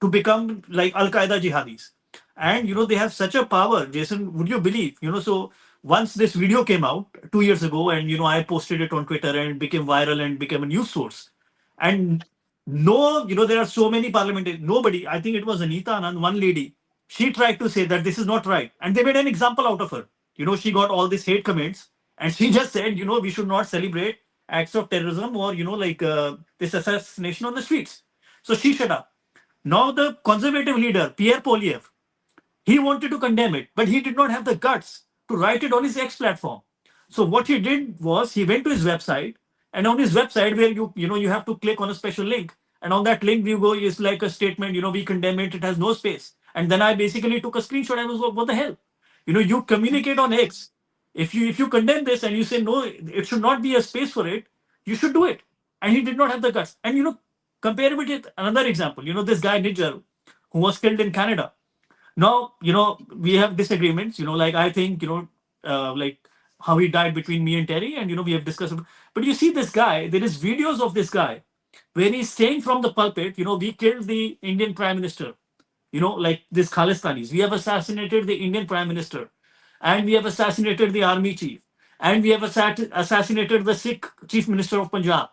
to become like Al Qaeda jihadis. And they have such a power, Jason. Would you believe? So once this video came out 2 years ago, and I posted it on Twitter, and it became viral and became a news source. And no, there are so many parliamentarians. Nobody, I think it was Anita Anand, one lady, she tried to say that this is not right. And they made an example out of her. She got all these hate comments, and she just said, we should not celebrate acts of terrorism or, this assassination on the streets. So she shut up. Now the conservative leader, Pierre Poilievre, he wanted to condemn it, but he did not have the guts to write it on his X platform. So what he did was he went to his website, and on his website where you have to click on a special link, and on that link you go is like a statement, we condemn it, it has no space. And then I basically took a screenshot. I was like, what the hell? You communicate on X. If you condemn this and you say no, it should not be a space for it, you should do it. And he did not have the guts. And compare it with another example. This guy Nijar, who was killed in Canada. Now, we have disagreements. Like I think, like how he died between me and Terry, and we have discussed. But you see this guy. There is videos of this guy where he's saying from the pulpit, we killed the Indian Prime Minister. Like this Khalistanis. We have assassinated the Indian Prime Minister, and we have assassinated the army chief, and we have assassinated the Sikh Chief Minister of Punjab,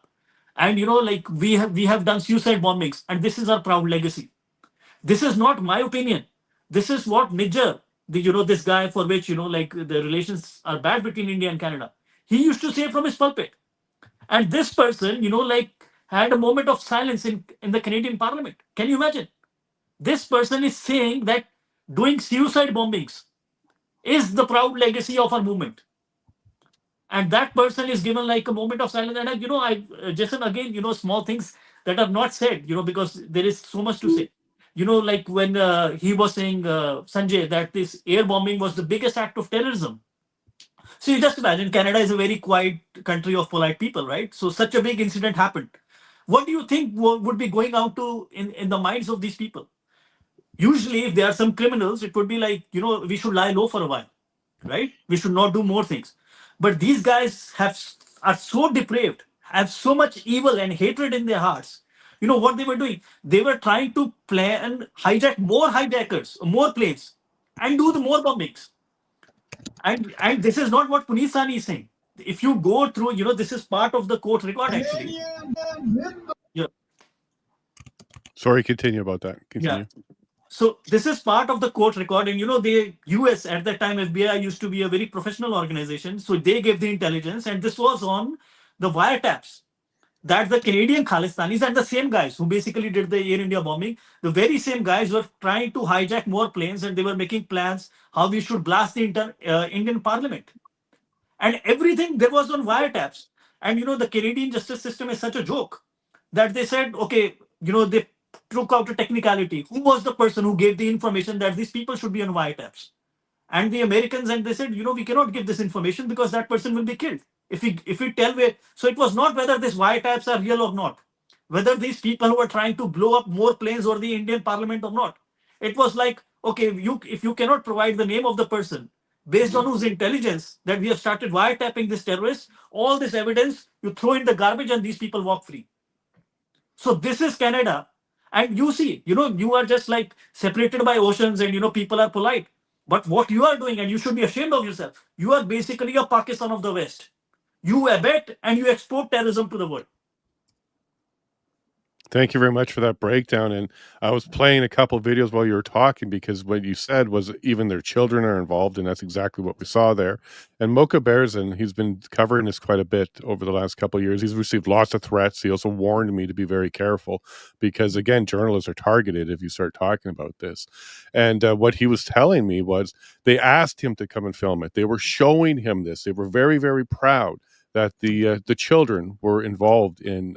and like we have done suicide bombings, and this is our proud legacy. This is not my opinion. This is what Nijar, this guy for which like the relations are bad between India and Canada, he used to say from his pulpit. And this person, like had a moment of silence in the Canadian Parliament. Can you imagine? This person is saying that doing suicide bombings is the proud legacy of our movement. And that person is given like a moment of silence. And Jason, again, small things that are not said, because there is so much to say. Like when he was saying, Sanjay, that this air bombing was the biggest act of terrorism. So you just imagine, Canada is a very quiet country of polite people, right? So such a big incident happened. What do you think would be going out to in the minds of these people? Usually, if there are some criminals, it would be like, we should lie low for a while, right? We should not do more things. But these guys are so depraved, have so much evil and hatred in their hearts. What they were doing? They were trying to plan hijack more hijackers, more planes, and do the more bombings. And this is not what Puneet Sahani is saying. If you go through, this is part of the court record actually. Yeah. Sorry, continue about that. Continue. Yeah. So this is part of the court record, and the US at that time, FBI used to be a very professional organization, so they gave the intelligence, and this was on the wiretaps that the Canadian Khalistanis and the same guys who basically did the Air India bombing, the very same guys were trying to hijack more planes, and they were making plans how we should blast the Indian Parliament, and everything there was on wiretaps. And the Canadian justice system is such a joke that they said, okay, they took out a technicality. Who was the person who gave the information that these people should be on wiretaps? And the Americans, and they said, we cannot give this information because that person will be killed. If we tell where, so it was not whether these wiretaps are real or not, whether these people who are trying to blow up more planes or the Indian Parliament or not. It was like, okay, if you cannot provide the name of the person based on whose intelligence that we have started wiretapping this terrorist, all this evidence you throw in the garbage and these people walk free. So this is Canada. And you see, you are just like separated by oceans, and people are polite. But what you are doing, and you should be ashamed of yourself, you are basically a Pakistan of the West. You abet and you export terrorism to the world. Thank you very much for that breakdown. And I was playing a couple of videos while you were talking, because what you said was even their children are involved, and that's exactly what we saw there. And Mocha Berzin, he's been covering this quite a bit over the last couple of years. He's received lots of threats. He also warned me to be very careful because, again, journalists are targeted if you start talking about this. And what he was telling me was they asked him to come and film it. They were showing him this. They were very, very proud that the children were involved in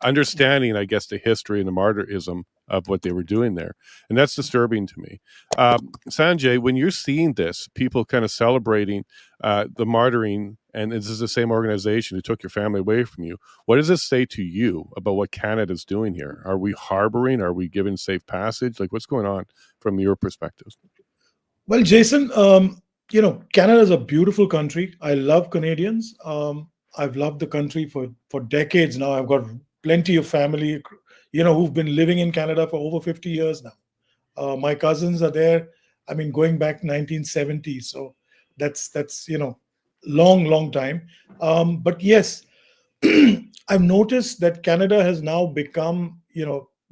understanding, I guess, the history and the martyrism of what they were doing there. And that's disturbing to me. Sanjay, when you're seeing this, people kind of celebrating the martyring, and this is the same organization who took your family away from you, what does this say to you about what Canada's doing here? Are we harboring? Are we giving safe passage? Like, what's going on from your perspective? Well, Jason, Canada is a beautiful country. I love Canadians. I've loved the country for decades now. I've got plenty of family, who've been living in Canada for over 50 years now. My cousins are there. I mean, going back 1970. So that's long time. But yes, I've noticed that Canada has now become,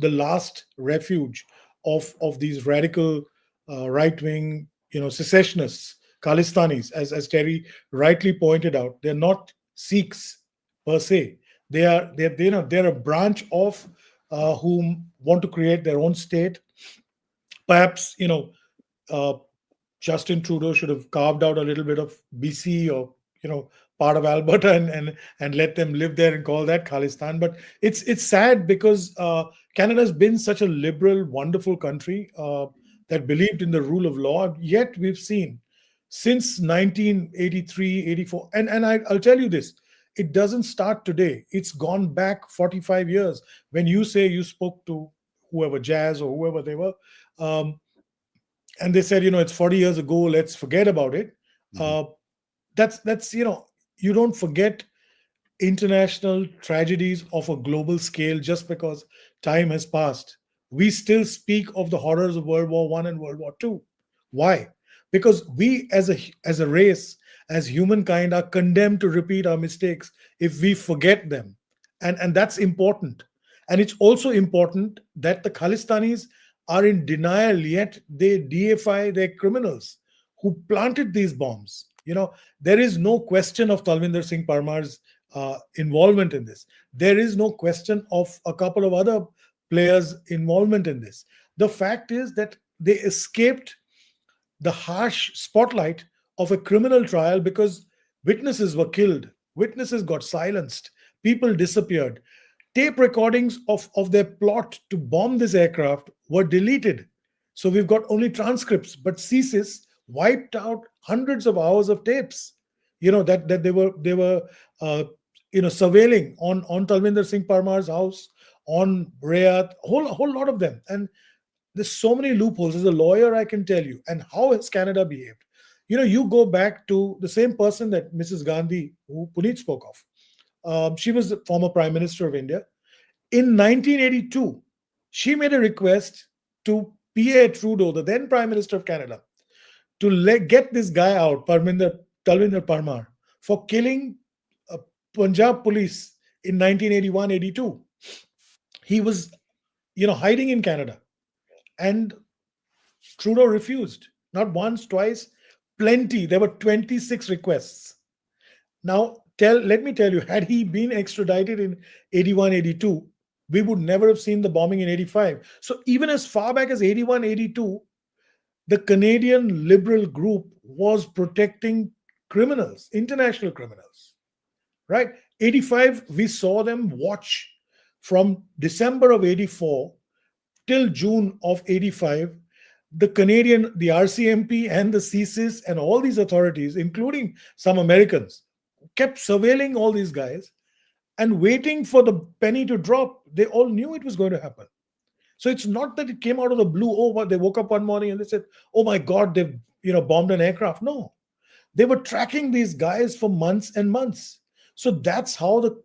the last refuge of these radical right wing, secessionists, Khalistanis, as Terry rightly pointed out. They're not Sikhs per se. They're a branch of whom want to create their own state. Perhaps uh, Justin Trudeau should have carved out a little bit of BC or part of Alberta and let them live there and call that Khalistan. But it's sad because Canada's been such a liberal, wonderful country that believed in the rule of law. Yet we've seen since 1983, 84, I'll tell you this. It doesn't start today. It's gone back 45 years. When you say you spoke to whoever, Jazz or whoever they were, um, and they said, it's 40 years ago, let's forget about it. Mhm. That's you don't forget international tragedies of a global scale just because time has passed. We still speak of the horrors of World War One and World War Two. Why? Because we as a race, as humankind, are condemned to repeat our mistakes if we forget them. And that's important. And it's also important that the Khalistanis are in denial, yet they deify their criminals who planted these bombs. There is no question of Talvinder Singh Parmar's involvement in this. There is no question of a couple of other players' involvement in this. The fact is that they escaped the harsh spotlight of a criminal trial because witnesses were killed, witnesses got silenced, people disappeared. Tape recordings of their plot to bomb this aircraft were deleted. So we've got only transcripts, but CSIS wiped out hundreds of hours of tapes. That they were surveilling on Talvinder Singh Parmar's house, on Rayat, whole lot of them. And there's so many loopholes. As a lawyer, I can tell you. And how has Canada behaved? You go back to the same person that Mrs. Gandhi, who Puneet spoke of. She was the former Prime Minister of India. In 1982, she made a request to P.A. Trudeau, the then Prime Minister of Canada, to get this guy out, Talvinder Parmar, for killing Punjab police in 1981-82. He was, hiding in Canada, and Trudeau refused. Not once, twice, plenty. There were 26 requests. Now, let me tell you, had he been extradited in 81, 82, we would never have seen the bombing in 85. So even as far back as 81, 82, the Canadian liberal group was protecting criminals, international criminals, right? 85, we saw them watch from December of 84 till June of 85. The RCMP and the CSIS and all these authorities, including some Americans, kept surveilling all these guys and waiting for the penny to drop. They all knew it was going to happen. So it's not that it came out of the blue. Oh, but they woke up one morning and they said, "Oh my God, they've bombed an aircraft." No, they were tracking these guys for months and months. So that's how the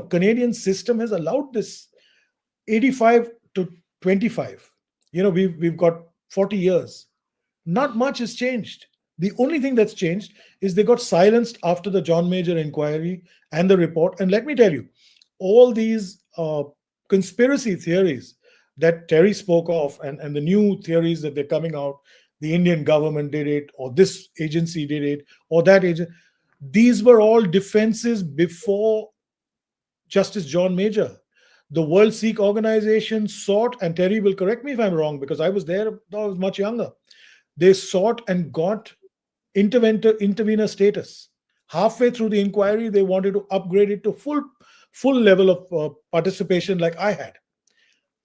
Canadian system has allowed this. 85 to 25. We've got 40 years. Not much has changed. The only thing that's changed is they got silenced after the John Major inquiry and the report. And let me tell you, all these conspiracy theories that Terry spoke of, and the new theories that they're coming out, the Indian government did it, or this agency did it, or that agent, these were all defenses before Justice John Major. The World Sikh Organization sought, and Terry will correct me if I'm wrong because I was there, I was much younger. They sought and got intervener status. Halfway through the inquiry, they wanted to upgrade it to full level of participation like I had.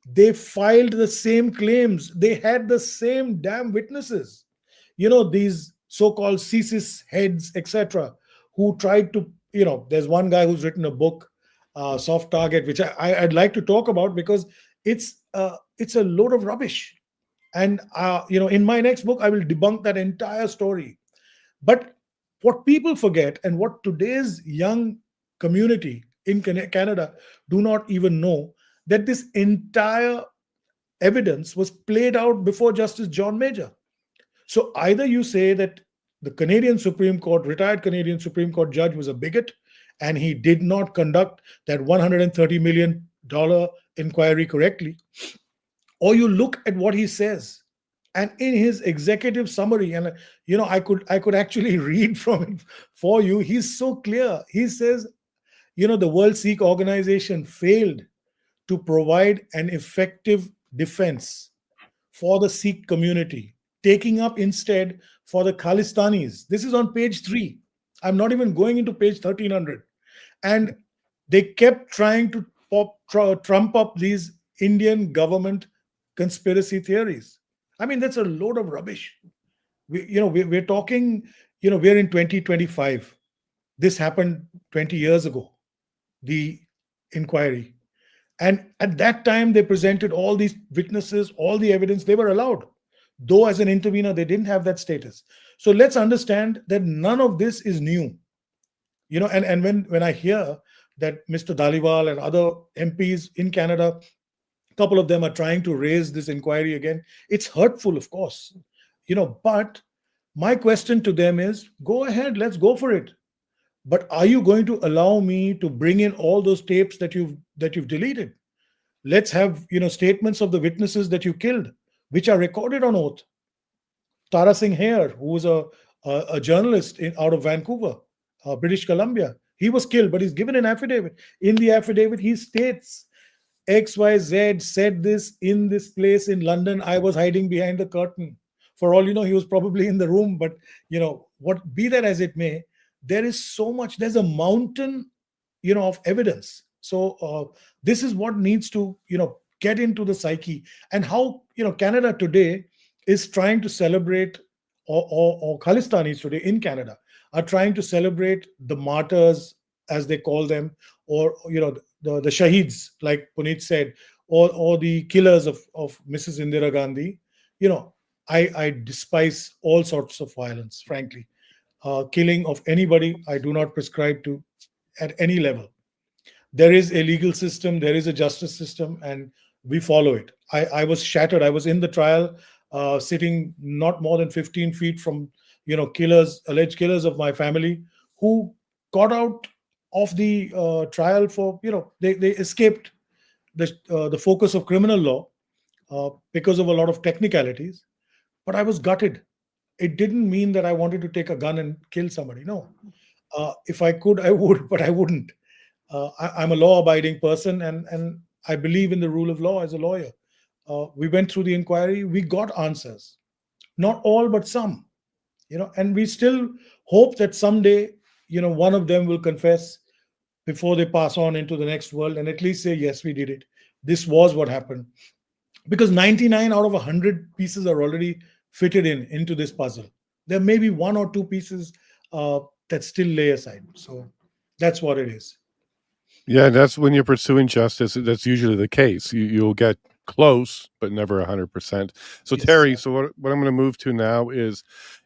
They filed the same claims. They had the same damn witnesses. These so-called CSIS heads, etc., who tried to, there's one guy who's written a book, Soft Target, which I'd like to talk about because it's a load of rubbish. And in my next book, I will debunk that entire story. But what people forget, and what today's young community in Canada do not even know, that this entire evidence was played out before Justice John Major. So either you say that the Canadian Supreme Court, retired Canadian Supreme Court judge, was a bigot and he did not conduct that $130 million inquiry correctly, or you look at what he says. And in his executive summary, and I could actually read from it for you. He's so clear. He says, the World Sikh Organization failed to provide an effective defense for the Sikh community, taking up instead for the Khalistanis. This is on page 3. I'm not even going into page 1300. And they kept trying to trump up these Indian government conspiracy theories. I mean, that's a load of rubbish. We're talking, we're in 2025. This happened 20 years ago, the inquiry. And at that time, they presented all these witnesses, all the evidence. They were allowed. Though as an intervener, they didn't have that status. So let's understand that none of this is new. And when I hear that Mr. Dhaliwal and other MPs in Canada, a couple of them are trying to raise this inquiry again, it's hurtful, of course. But my question to them is, go ahead, let's go for it. But are you going to allow me to bring in all those tapes that you've deleted? Let's have statements of the witnesses that you killed, which are recorded on oath. Tara Singh Hare, who was a journalist out of Vancouver, British Columbia, he was killed, but he's given an affidavit. In the affidavit, he states XYZ said this in this place in London. I was hiding behind the curtain. For all you know, he was probably in the room. But what be that as it may, there is so much. There's a mountain, of evidence. So this is what needs to, get into the psyche, and how Canada today is trying to celebrate, or Khalistanis today in Canada are trying to celebrate the martyrs, as they call them, or the shaheeds, like Puneet said, or the killers of Mrs. Indira Gandhi. I despise all sorts of violence, frankly. Killing of anybody, I do not prescribe to at any level. There is a legal system, there is a justice system, and we follow it. I was shattered. I was in the trial, sitting not more than 15 feet from alleged killers of my family, who got out of the trial for they escaped the focus of criminal law because of a lot of technicalities. But I was gutted. It didn't mean that I wanted to take a gun and kill somebody. No. If I could, I would, but I wouldn't. I'm a law-abiding person, and I believe in the rule of law as a lawyer. We went through the inquiry. We got answers. Not all, but some. And we still hope that someday, one of them will confess before they pass on into the next world, and at least say, yes, we did it. This was what happened. Because 99 out of 100 pieces are already fitted into this puzzle. There may be 1 or 2 pieces that still lay aside. So that's what it is. Yeah, that's when you're pursuing justice. That's usually the case. You'll get close, but never 100%. So Yes, Terry, sir. so what I'm going to move to now is,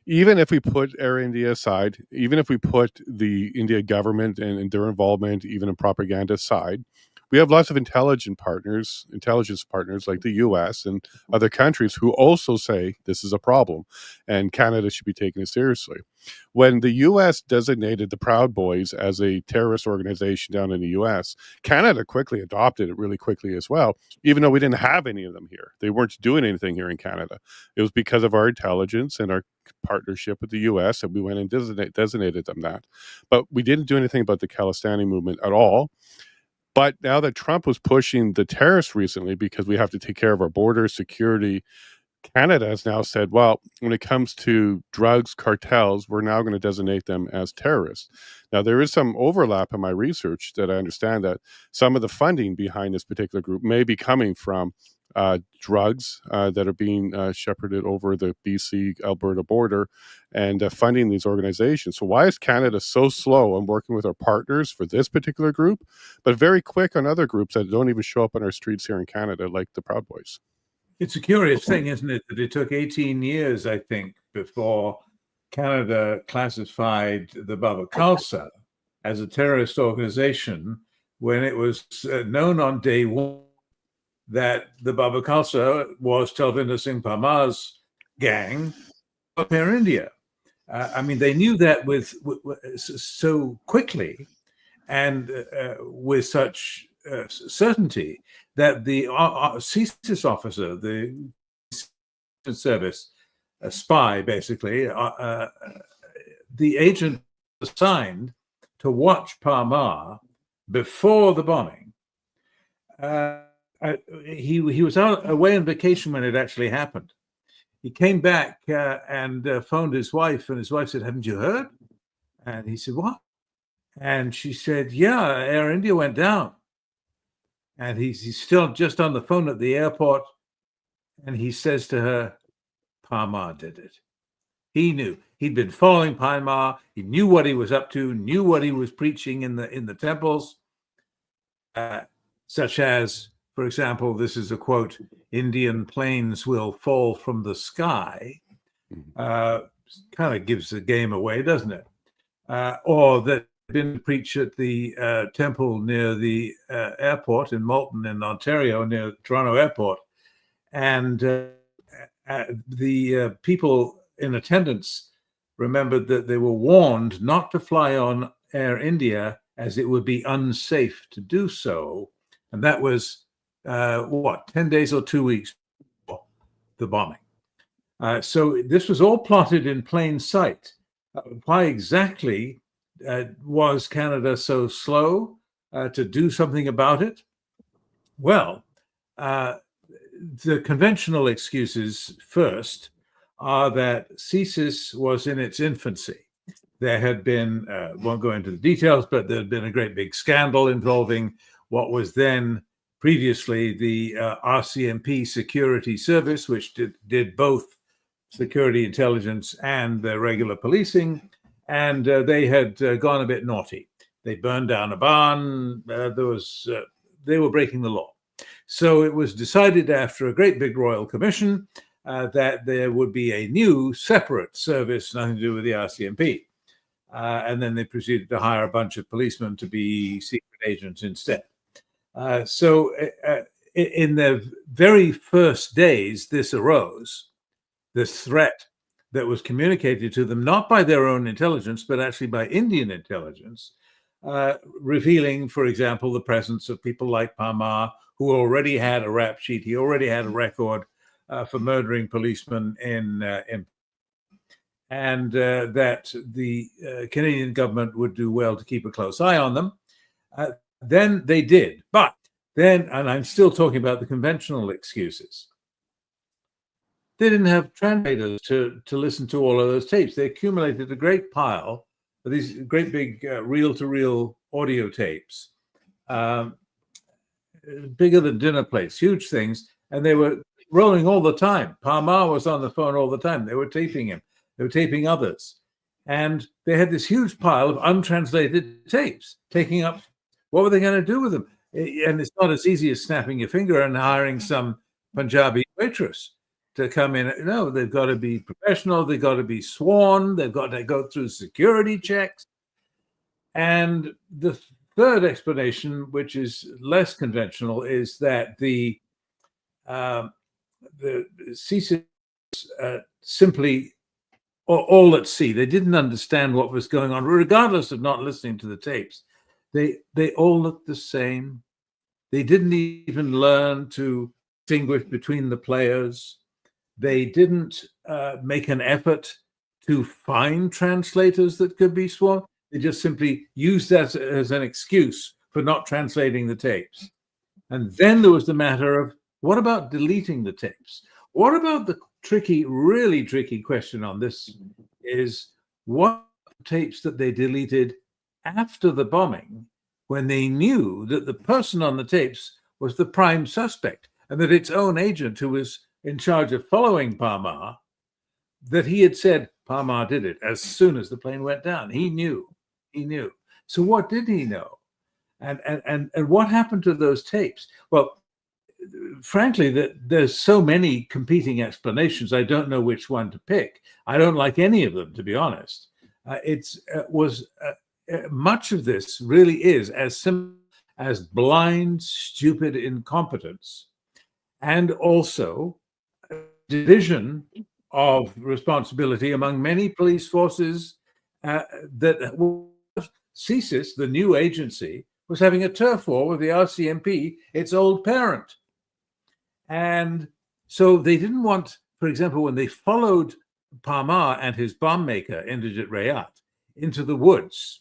even if we put Air India aside, even if we put the India government and their involvement, even in propaganda aside, we have lots of intelligence partners like the US and other countries who also say this is a problem and Canada should be taking it seriously. When the US designated the Proud Boys as a terrorist organization down in the US, Canada quickly adopted it really quickly as well, even though we didn't have any of them here. They weren't doing anything here in Canada. It was because of our intelligence and our partnership with the US that we went and designated them that. But we didn't do anything about the Khalistani movement at all. But now that Trump was pushing the tariffs recently because we have to take care of our border security, Canada has now said, well, when it comes to drugs cartels, we're now going to designate them as terrorists. Now, there is some overlap in my research that I understand that some of the funding behind this particular group may be coming from drugs that are being shepherded over the BC-Alberta border and funding these organizations. So why is Canada so slow on working with our partners for this particular group, but very quick on other groups that don't even show up on our streets here in Canada, like the Proud Boys? It's a curious thing, isn't it, that it took 18 years, I think, before Canada classified the Baba Khalsa as a terrorist organization, when it was known on day one that the Baba Khalsa was Talvinder Singh Parmar's gang of Air India. I mean, they knew that with so quickly and with such certainty that the CSIS officer, the service, a spy basically, the agent assigned to watch Parmar before the bombing. He was away on vacation when it actually happened. He came back and phoned his wife, and his wife said, "Haven't you heard?" And he said, "What?" And she said, "Yeah, Air India went down." And he's still just on the phone at the airport, and he says to her, "Parmar did it." He knew. He'd been following Parmar. He knew what he was up to, knew what he was preaching in the temples, such as, for example, this is a quote, "Indian planes will fall from the sky." Kind of gives the game away, doesn't it? Or that been preached at the temple near the airport in Moulton in Ontario, near Toronto Airport. And the people in attendance remembered that they were warned not to fly on Air India as it would be unsafe to do so. And that was, 10 days or 2 weeks before the bombing. So this was all plotted in plain sight. Why exactly was Canada so slow to do something about it? Well, the conventional excuses first are that CSIS was in its infancy. There had been, won't go into the details, but there had been a great big scandal involving what was then previously the RCMP security service, which did both security intelligence and the regular policing. And they had gone a bit naughty. They burned down a barn. They were breaking the law. So it was decided after a great big royal commission that there would be a new separate service, nothing to do with the RCMP. And then they proceeded to hire a bunch of policemen to be secret agents instead. So in the very first days, this arose, this threat that was communicated to them, not by their own intelligence, but actually by Indian intelligence, revealing, for example, the presence of people like Parmar, who already had a rap sheet. He already had a record for murdering policemen and that the Canadian government would do well to keep a close eye on them. Then they did. But then, and I'm still talking about the conventional excuses, they didn't have translators to listen to all of those tapes. They accumulated a great pile of these great big reel-to-reel audio tapes, bigger than dinner plates, huge things, and they were rolling all the time. Parmar was on the phone all the time. They were taping him. They were taping others. And they had this huge pile of untranslated tapes taking up. What were they going to do with them? And it's not as easy as snapping your finger and hiring some Punjabi waitress to come in. No, they've got to be professional. They've got to be sworn. They've got to go through security checks. And the third explanation, which is less conventional, is that the CSIS simply all at sea. They didn't understand what was going on, regardless of not listening to the tapes. They all looked the same. They didn't even learn to distinguish between the players. They didn't make an effort to find translators that could be sworn. They just simply used that as an excuse for not translating the tapes. And then there was the matter of, what about deleting the tapes? What about the really tricky question on this is, what tapes that they deleted after the bombing, when they knew that the person on the tapes was the prime suspect and that its own agent, who was in charge of following Parmar, that he had said Parmar did it as soon as the plane went down. He knew. So what did he know? And what happened to those tapes? Well, frankly, there's so many competing explanations. I don't know which one to pick. I don't like any of them, to be honest. Much of this really is as simple as blind, stupid incompetence, and also division of responsibility among many police forces. That CSIS, the new agency, was having a turf war with the RCMP, its old parent. And so they didn't want, for example, when they followed Parmar and his bomb maker, Indrajit Rayat, into the woods,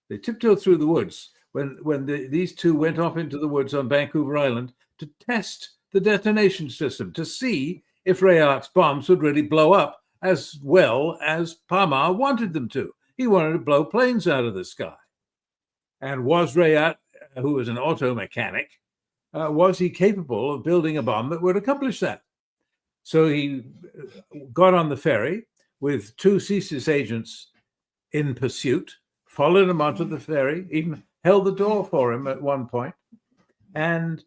they tiptoed through the woods when these two went off into the woods on Vancouver Island to test the detonation system, to see if Rayat's bombs would really blow up as well as Parmar wanted them to. He wanted to blow planes out of the sky. And was Rayat, who was an auto mechanic, was he capable of building a bomb that would accomplish that? So he got on the ferry with two CSIS agents in pursuit, followed him onto the ferry, even held the door for him at one point, and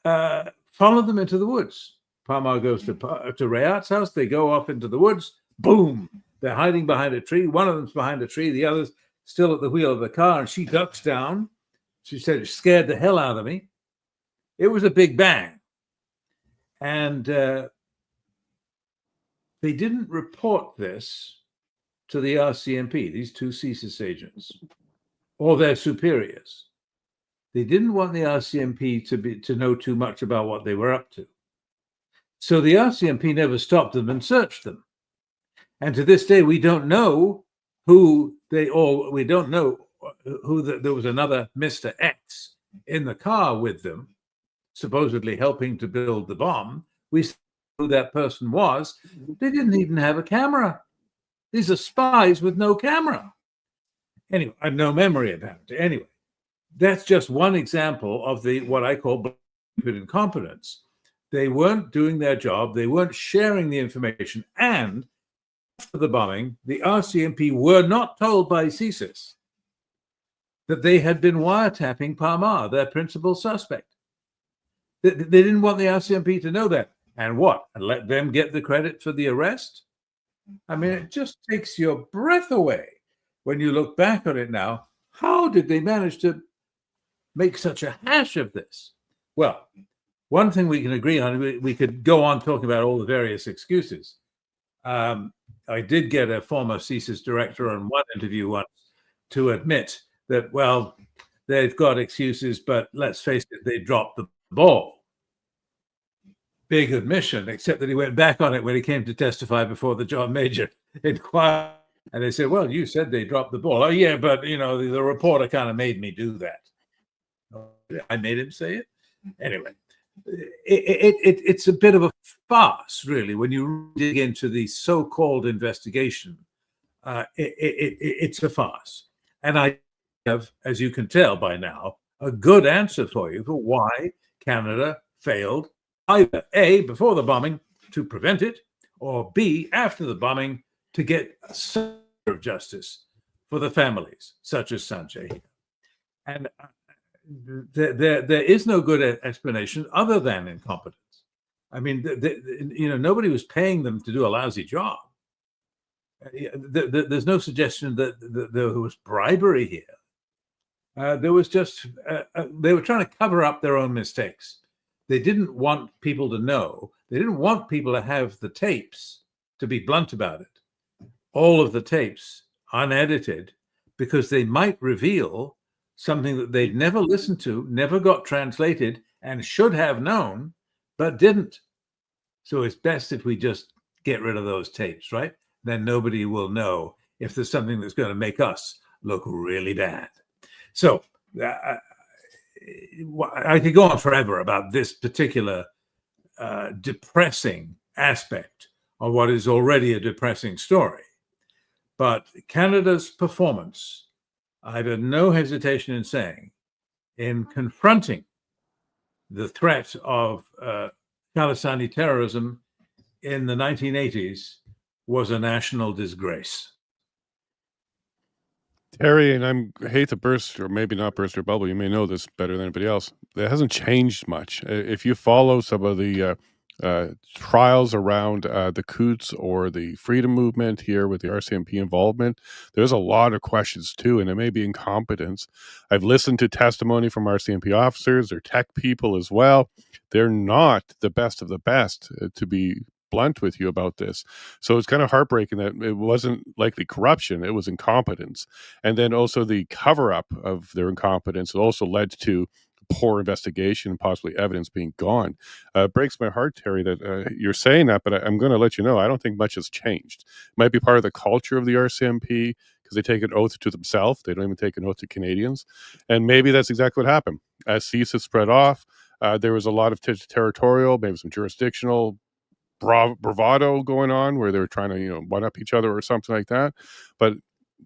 followed them into the woods. Parmar goes to Rayat's house. They go off into the woods. Boom! They're hiding behind a tree. One of them's behind a tree. The other's still at the wheel of the car, and she ducks down. She said, it scared the hell out of me. It was a big bang. And they didn't report this to the RCMP, these two CSIS agents, or their superiors. They didn't want the RCMP to know too much about what they were up to. So the RCMP never stopped them and searched them. And to this day, we don't know who there was another Mr. X in the car with them, supposedly helping to build the bomb. We know who that person was. They didn't even have a camera. These are spies with no camera. Anyway, I have no memory about it. Anyway, that's just one example of what I call incompetence. They weren't doing their job. They weren't sharing the information. And after the bombing, the RCMP were not told by CSIS that they had been wiretapping Parmar, their principal suspect. They didn't want the RCMP to know that. And what? And let them get the credit for the arrest? I mean, it just takes your breath away when you look back on it now. How did they manage to make such a hash of this? Well, one thing we can agree on, we could go on talking about all the various excuses. I did get a former CSIS director on one interview once to admit that, well, they've got excuses, but let's face it, they dropped the ball. Big admission, except that he went back on it when he came to testify before the John Major inquiry. And they said, well, you said they dropped the ball. Oh, yeah, but, the reporter kind of made me do that. I made him say it? Anyway, it's a bit of a farce, really, when you dig into the so-called investigation. It's a farce. And I have, as you can tell by now, a good answer for you for why Canada failed either A, before the bombing, to prevent it, or B, after the bombing, to get some of justice for the families, such as Sanjay. And there is no good explanation other than incompetence. I mean, nobody was paying them to do a lousy job. There's no suggestion that there was bribery here. There was just, they were trying to cover up their own mistakes. They didn't want people to know. They didn't want people to have the tapes, to be blunt about it, all of the tapes unedited, because they might reveal something that they'd never listened to, never got translated, and should have known, but didn't. So it's best if we just get rid of those tapes, right? Then nobody will know if there's something that's going to make us look really bad. So I could go on forever about this particular depressing aspect of what is already a depressing story. But Canada's performance, I have no hesitation in saying, in confronting the threat of Khalistan terrorism in the 1980s was a national disgrace. Terry, and I hate to burst, or maybe not burst your bubble, you may know this better than anybody else. it hasn't changed much. If you follow some of the trials around the coups or the freedom movement here with the RCMP involvement, there's a lot of questions too, and it may be incompetence. I've listened to testimony from RCMP officers or tech people as well. They're not the best of the best, to be blunt with you about this. So it's kind of heartbreaking that it wasn't likely corruption, it was incompetence. And then also the cover up of their incompetence also led to poor investigation and possibly evidence being gone. It breaks my heart, Terry, that you're saying that, but I'm going to let you know, I don't think much has changed. It might be part of the culture of the RCMP because they take an oath to themselves. They don't even take an oath to Canadians. And maybe that's exactly what happened. As CSIS spread off, there was a lot of territorial, maybe some jurisdictional bravado going on where they were trying to, one up each other or something like that. But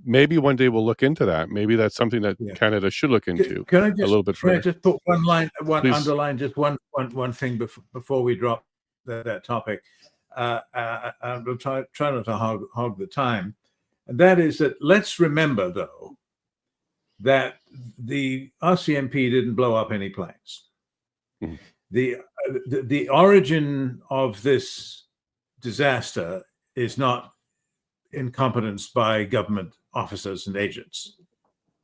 maybe one day we'll look into that. Maybe that's something that Canada should look into Can I just, a little bit further. Can I just put one line, Please. underline just one thing before we drop that topic? And we'll try not to hog the time. And that is that let's remember, though, that the RCMP didn't blow up any planes. Mm-hmm. The origin of this disaster is not incompetence by government officers and agents.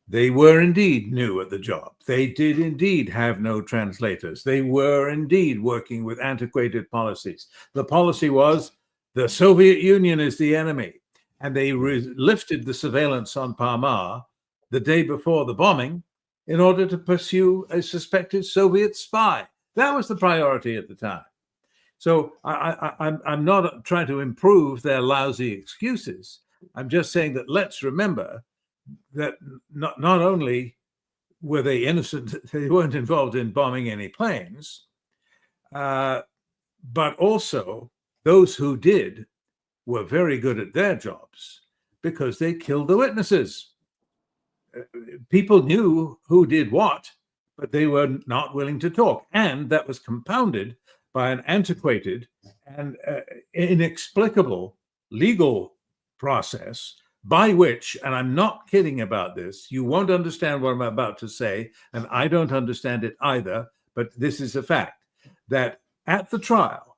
They were indeed new at the job. They did indeed have no translators. They were indeed working with antiquated policies. The policy was the Soviet Union is the enemy. And they lifted the surveillance on Parmar the day before the bombing in order to pursue a suspected Soviet spy. That was the priority at the time. So I'm not trying to improve their lousy excuses. I'm just saying that let's remember that not only were they innocent, they weren't involved in bombing any planes, but also those who did were very good at their jobs because they killed the witnesses. People knew who did what, but they were not willing to talk. And that was compounded by an antiquated and inexplicable legal process by which, and I'm not kidding about this, you won't understand what I'm about to say, and I don't understand it either, but this is a fact, that at the trial,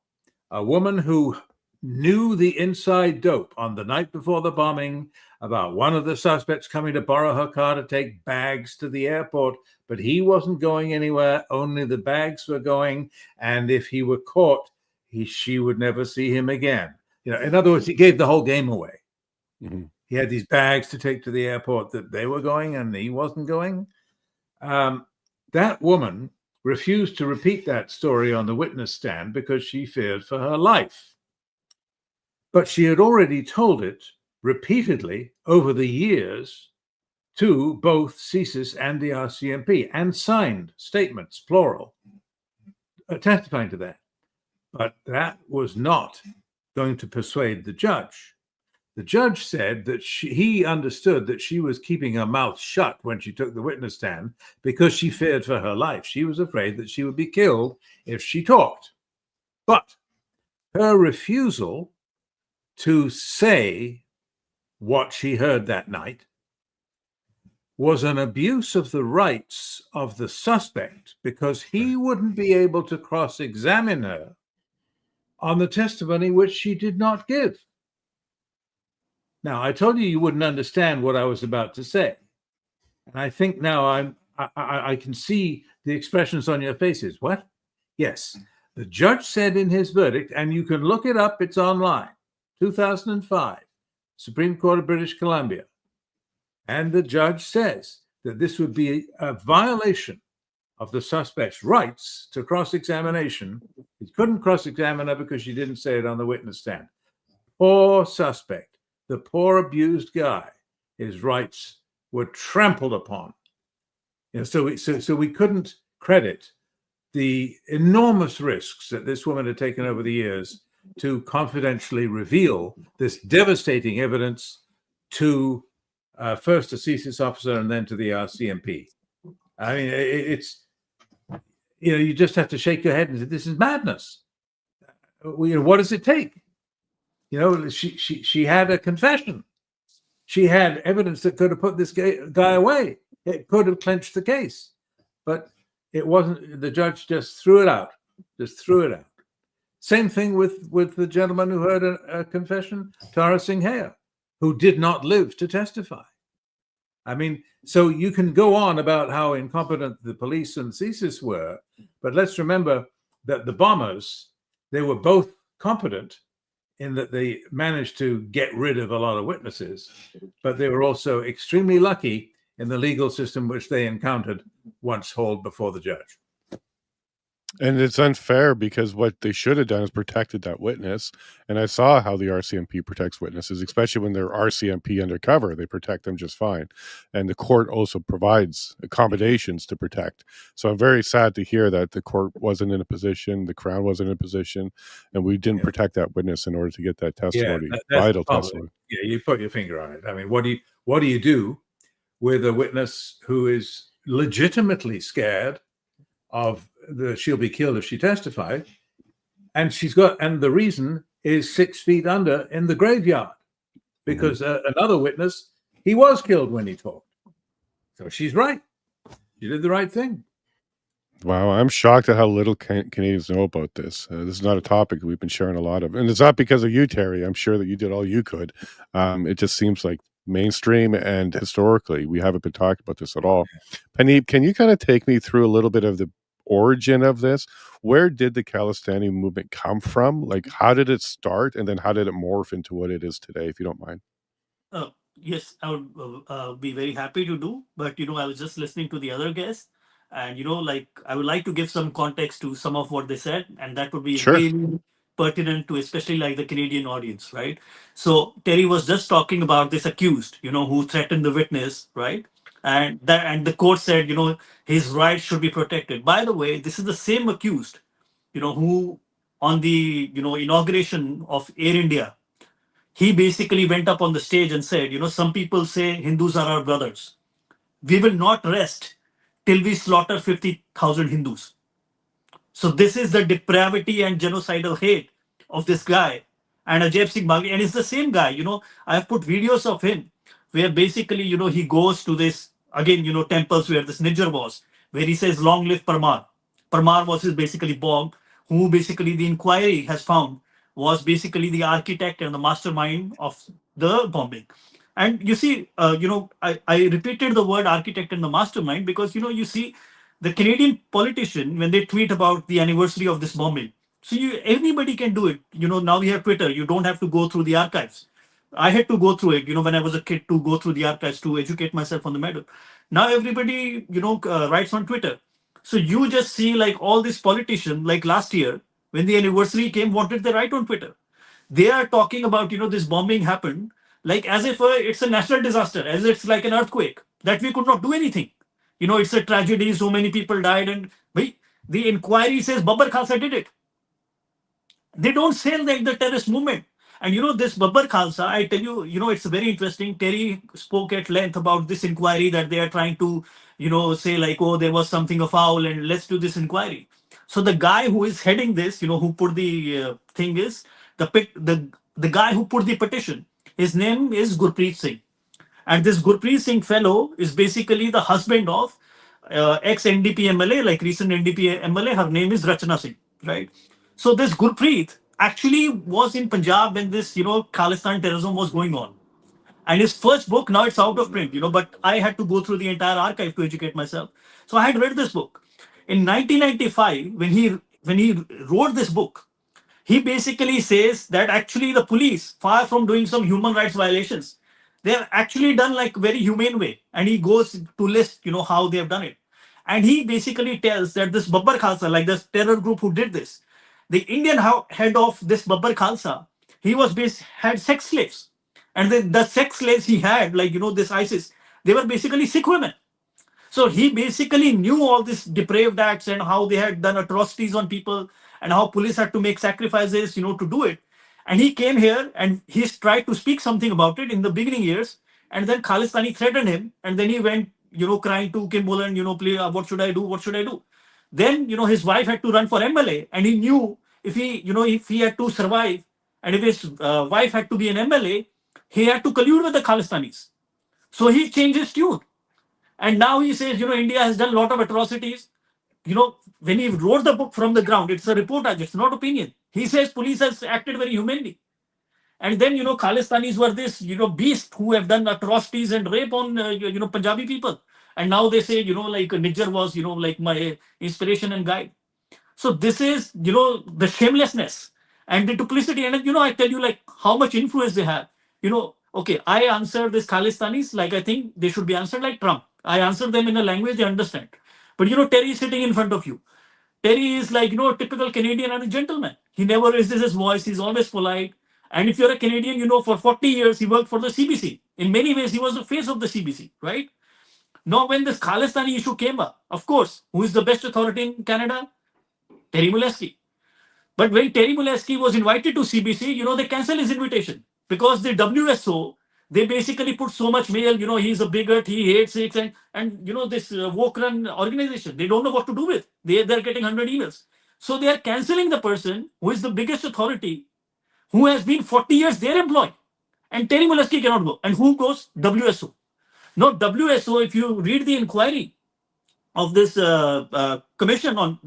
a woman who knew the inside dope on the night before the bombing about one of the suspects coming to borrow her car to take bags to the airport, but he wasn't going anywhere, only the bags were going, and if he were caught, she would never see him again. In other words, he gave the whole game away. Mm-hmm. He had these bags to take to the airport that they were going and he wasn't going. That woman refused to repeat that story on the witness stand because she feared for her life. But she had already told it repeatedly over the years to both CSIS and the RCMP and signed statements, plural, testifying to that. But that was not going to persuade the judge. The judge said that he understood that she was keeping her mouth shut when she took the witness stand because she feared for her life. She was afraid that she would be killed if she talked. But her refusal to say what she heard that night was an abuse of the rights of the suspect because he wouldn't be able to cross-examine her on the testimony which she did not give. Now, I told you wouldn't understand what I was about to say. And I think now I can see the expressions on your faces. What? Yes. The judge said in his verdict, and you can look it up, it's online, 2005, Supreme Court of British Columbia. And the judge says that this would be a violation of the suspect's rights to cross-examination. He couldn't cross-examine her because she didn't say it on the witness stand. Poor suspect. The poor abused guy, his rights were trampled upon. So we couldn't credit the enormous risks that this woman had taken over the years to confidentially reveal this devastating evidence to first a CSIS officer and then to the RCMP. I mean, it's, you just have to shake your head and say, this is madness. What does it take? She had a confession. She had evidence that could have put this guy away. It could have clinched the case. But It wasn't. The judge just threw it out. Same thing with the gentleman who heard a confession, Tara Singh Haya, who did not live to testify. I mean, so you can go on about how incompetent the police and CSIS were, but let's remember that the bombers, they were both competent in that they managed to get rid of a lot of witnesses, but they were also extremely lucky in the legal system which they encountered once hauled before the judge. And it's unfair because what they should have done is protected that witness. And I saw how the RCMP protects witnesses, especially when they're RCMP undercover. They protect them just fine. And the court also provides accommodations to protect. So I'm very sad to hear that the court wasn't in a position, the Crown wasn't in a position, and we didn't protect that witness in order to get that testimony, vital testimony. Yeah, you put your finger on it. I mean, what do you do with a witness who is legitimately scared of she'll be killed if she testifies, and the reason is 6 feet under in the graveyard because another witness, he was killed when he talked. So she's right. She did the right thing. Wow, I'm shocked at how little Canadians know about this. This is not a topic we've been sharing a lot of, and it's not because of you, Terry. I'm sure that you did all you could. It just seems like mainstream and historically we haven't been talking about this at all. Puneet, can you kind of take me through a little bit of the origin of this? Where did the Khalistani movement come from? Like, how did it start, and then how did it morph into what it is today, if you don't mind? Yes, I would be very happy to do. But I was just listening to the other guests, and I would like to give some context to some of what they said, and that would be really pertinent to especially like the Canadian audience, right? So Terry was just talking about this accused, who threatened the witness, right? And the court said, his rights should be protected. By the way, this is the same accused, who on the inauguration of Air India, he basically went up on the stage and said, some people say Hindus are our brothers. We will not rest till we slaughter 50,000 Hindus. So this is the depravity and genocidal hate of this guy and Ajay Singh Bagri. And it's the same guy, I have put videos of him where basically, he goes to this, again, temples where this Nijjar was, where he says, long live Parmar. Parmar was his basically bomb, who basically the inquiry has found was basically the architect and the mastermind of the bombing. And you see, I repeated the word architect and the mastermind because, you see the Canadian politician, when they tweet about the anniversary of this bombing, so anybody can do it. Now we have Twitter. You don't have to go through the archives. I had to go through it, when I was a kid, to go through the archives to educate myself on the matter. Now everybody, writes on Twitter. So you just see like all these politicians, like last year, when the anniversary came, what did they write on Twitter? They are talking about, this bombing happened, like as if it's a national disaster, as it's like an earthquake, that we could not do anything. It's a tragedy, so many people died, and the inquiry says Babbar Khalsa did it. They don't say like the terrorist movement. And this Babbar Khalsa, I tell you, it's very interesting. Terry spoke at length about this inquiry that they are trying to, say like, oh, there was something afoul and let's do this inquiry. So the guy who is heading this, who put the thing is, the guy who put the petition, his name is Gurpreet Singh. And this Gurpreet Singh fellow is basically the husband of ex-NDP MLA, like recent NDP MLA. Her name is Rachna Singh, right? So this Gurpreet actually was in Punjab when this, Khalistan terrorism was going on. And his first book, now it's out of print, but I had to go through the entire archive to educate myself. So I had read this book. In 1995, when he wrote this book, he basically says that actually the police, far from doing some human rights violations, they have actually done like very humane way. And he goes to list, how they have done it. And he basically tells that this Babbar Khalsa, like this terror group who did this, the Indian head of this Babbar Khalsa, he had sex slaves. And the sex slaves he had, like, this ISIS, they were basically Sikh women. So he basically knew all these depraved acts and how they had done atrocities on people and how police had to make sacrifices, to do it. And he came here and he tried to speak something about it in the beginning years. And then Khalistani threatened him. And then he went, crying to Kim Bolan, please, what should I do? What should I do? Then, his wife had to run for MLA. And he knew if he had to survive and if his wife had to be an MLA, he had to collude with the Khalistanis. So he changed his tune. And now he says, India has done a lot of atrocities. when he wrote the book from the ground, it's a reportage, it's not opinion. He says police has acted very humanely. And then, Khalistanis were this, beasts who have done atrocities and rape on, Punjabi people. And now they say, like Nijjar was, like my inspiration and guide. So this is, the shamelessness and the duplicity. And, I tell you, like, how much influence they have. Okay, I answer this Khalistanis like I think they should be answered like Trump. I answer them in a language they understand. But, Terry is sitting in front of you. Terry is like, a typical Canadian and a gentleman. He never raises his voice. He's always polite. And if you're a Canadian, for 40 years, he worked for the CBC. In many ways, he was the face of the CBC, right? Now, when this Khalistani issue came up, of course, who is the best authority in Canada? Terry Milewski. But when Terry Milewski was invited to CBC, they canceled his invitation because the WSO, they basically put so much mail, he's a bigot, he hates it, and this woke run organization, they don't know what to do with. They're getting 100 emails. So they are canceling the person who is the biggest authority, who has been 40 years their employee. And Terry Milewski cannot go. And who goes? WSO. Now, WSO, if you read the inquiry of this commission on,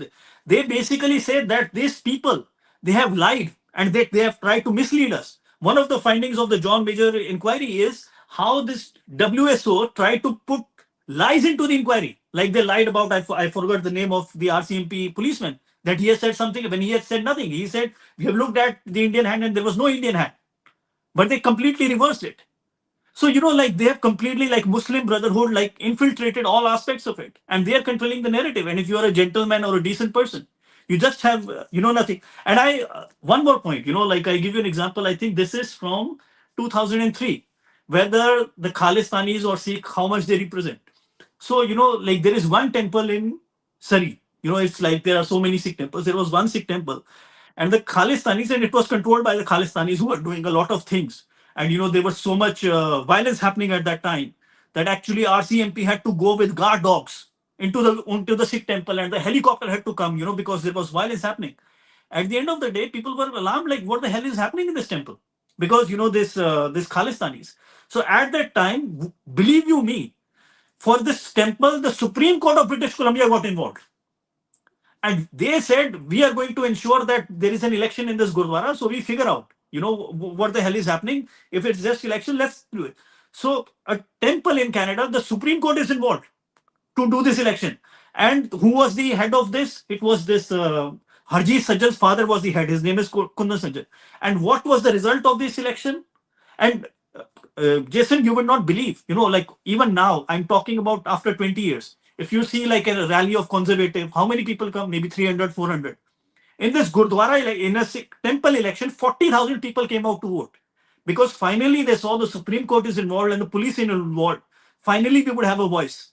they basically said that these people, they have lied and they have tried to mislead us. One of the findings of the John Major inquiry is how this WSO tried to put lies into the inquiry. Like they lied about, I forgot the name of the RCMP policeman, that he has said something when he had said nothing. He said, we have looked at the Indian hand and there was no Indian hand. But they completely reversed it. So, like they have completely, like Muslim Brotherhood, like infiltrated all aspects of it. And they are controlling the narrative. And if you are a gentleman or a decent person, you just have, nothing. And one more point, like I give you an example. I think this is from 2003, whether the Khalistanis or Sikh, how much they represent. So, like there is one temple in Surrey. It's like there are so many Sikh temples. There was one Sikh temple. And the Khalistanis, and it was controlled by the Khalistanis who were doing a lot of things. And, there was so much violence happening at that time that actually RCMP had to go with guard dogs into the Sikh temple, and the helicopter had to come, because there was violence happening. At the end of the day, people were alarmed, like, what the hell is happening in this temple? Because, this Khalistanis. So at that time, believe you me, for this temple, the Supreme Court of British Columbia got involved. And they said, we are going to ensure that there is an election in this Gurdwara. So we figure out, what the hell is happening. If it's just election, let's do it. So a temple in Canada, the Supreme Court is involved to do this election. And who was the head of this? It was this Harjeet Sajjal's father was the head. His name is Kundan Sanjay. And what was the result of this election? And Jason, you would not believe, like even now, I'm talking about after 20 years. If you see like a rally of conservative, how many people come? Maybe 300, 400. In this Gurdwara, in a Sikh temple election, 40,000 people came out to vote. Because finally they saw the Supreme Court is involved and the police is involved. Finally, we would have a voice.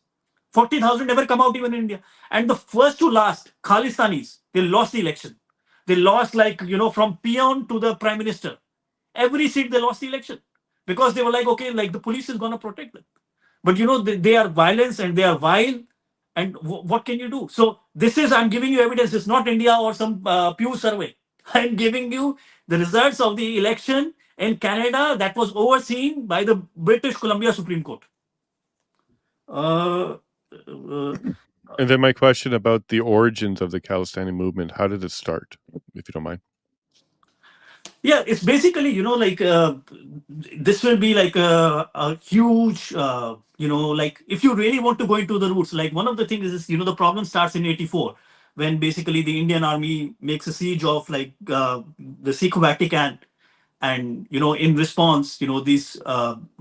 40,000 never come out even in India. And the first to last, Khalistanis, they lost the election. They lost from peon to the prime minister. Every seat they lost the election. Because they were like, okay, like the police is going to protect them. But they are violence and they are vile. And what can you do? So this is, I'm giving you evidence. It's not India or some Pew survey. I'm giving you the results of the election in Canada that was overseen by the British Columbia Supreme Court. And then my question about the origins of the Khalistani movement. How did it start, if you don't mind? Yeah, it's basically, this will be like a huge, like if you really want to go into the roots, like one of the things is, the problem starts in 84, when basically the Indian army makes a siege of like the Sikh Vatican. And, in response, these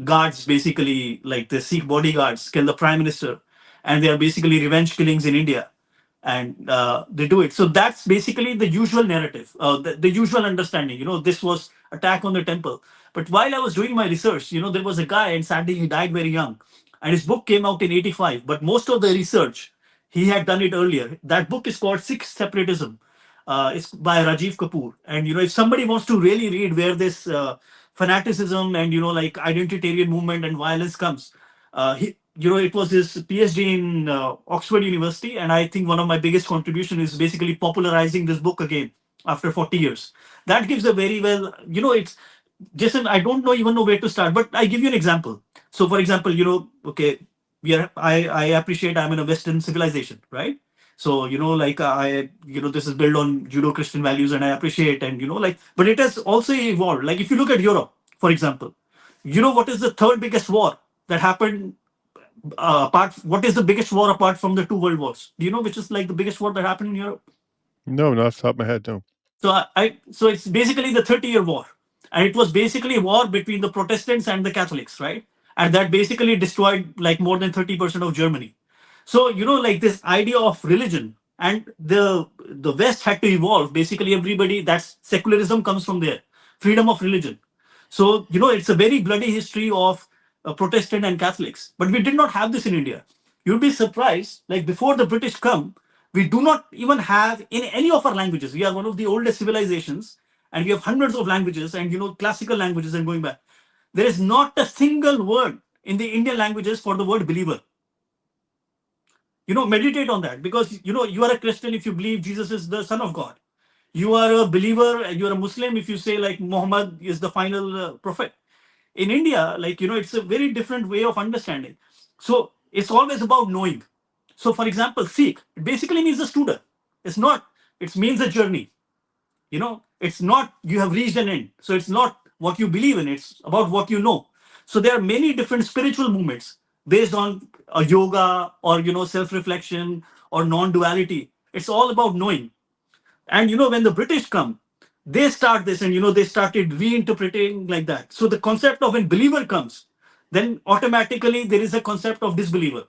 guards basically, like the Sikh bodyguards, kill the prime minister. And they are basically revenge killings in India. And they do it. So that's basically the usual narrative, the usual understanding. This was attack on the temple. But while I was doing my research, there was a guy, and sadly he died very young. And his book came out in 85. But most of the research, he had done it earlier. That book is called Sikh Separatism. It's by Rajiv Kapoor. And, if somebody wants to really read where this fanaticism and, like identitarian movement and violence comes, it was his PhD in Oxford University. And I think one of my biggest contributions is basically popularizing this book again after 40 years. That gives a very well, it's, Jason, I don't even know where to start, but I give you an example. So, for example, okay, I appreciate I'm in a Western civilization, right? So, like this is built on Judeo-Christian values, and I appreciate, and but it has also evolved. Like if you look at Europe, for example, what is the third biggest war that happened what is the biggest war apart from the two world wars? Do you know which is like the biggest war that happened in Europe? No, not off the top of my head, no. So it's basically the 30-year war, and it was basically a war between the Protestants and the Catholics, right? And that basically destroyed like more than 30% of Germany. So like this idea of religion, and the West had to evolve. Basically, everybody, that's secularism comes from there, freedom of religion. So it's a very bloody history of Protestant and Catholics, but we did not have this in India. You'd be surprised, like before the British come, we do not even have in any of our languages. We are one of the oldest civilizations, and we have hundreds of languages, and classical languages, and going back. There is not a single word in the Indian languages for the word believer. Meditate on that, because you are a Christian if you believe Jesus is the Son of God. You are a believer, you are a Muslim if you say like Muhammad is the final prophet. In India, like it's a very different way of understanding. So it's always about knowing. So for example, Sikh, it basically means a student. It means a journey. It's not you have reached an end. So it's not what you believe in, it's about what you know. So there are many different spiritual movements based on yoga, or self-reflection, or non-duality. It's all about knowing. And when the British come, they start this, and they started reinterpreting like that. So the concept of when believer comes, then automatically there is a concept of disbeliever.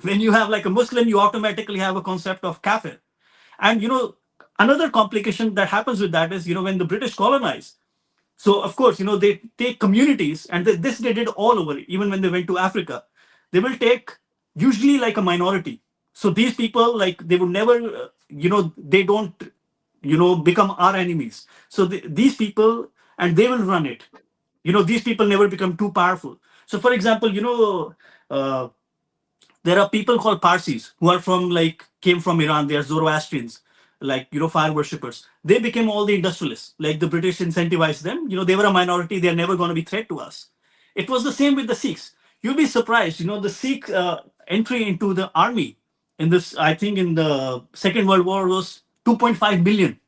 When you have like a Muslim, you automatically have a concept of kafir. And another complication that happens with that is when the British colonize. So of course they take communities, and this they did all over. Even when they went to Africa, they will take usually like a minority. So these people, like they would never, they don't, become our enemies. So these people, and they will run it. These people never become too powerful. So for example, there are people called Parsis who are came from Iran. They are Zoroastrians, like fire worshippers. They became all the industrialists. Like the British incentivized them. They were a minority. They're never going to be threat to us. It was the same with the Sikhs. You'll be surprised. The Sikh entry into the army in this, I think, in the Second World War was 2.5 million,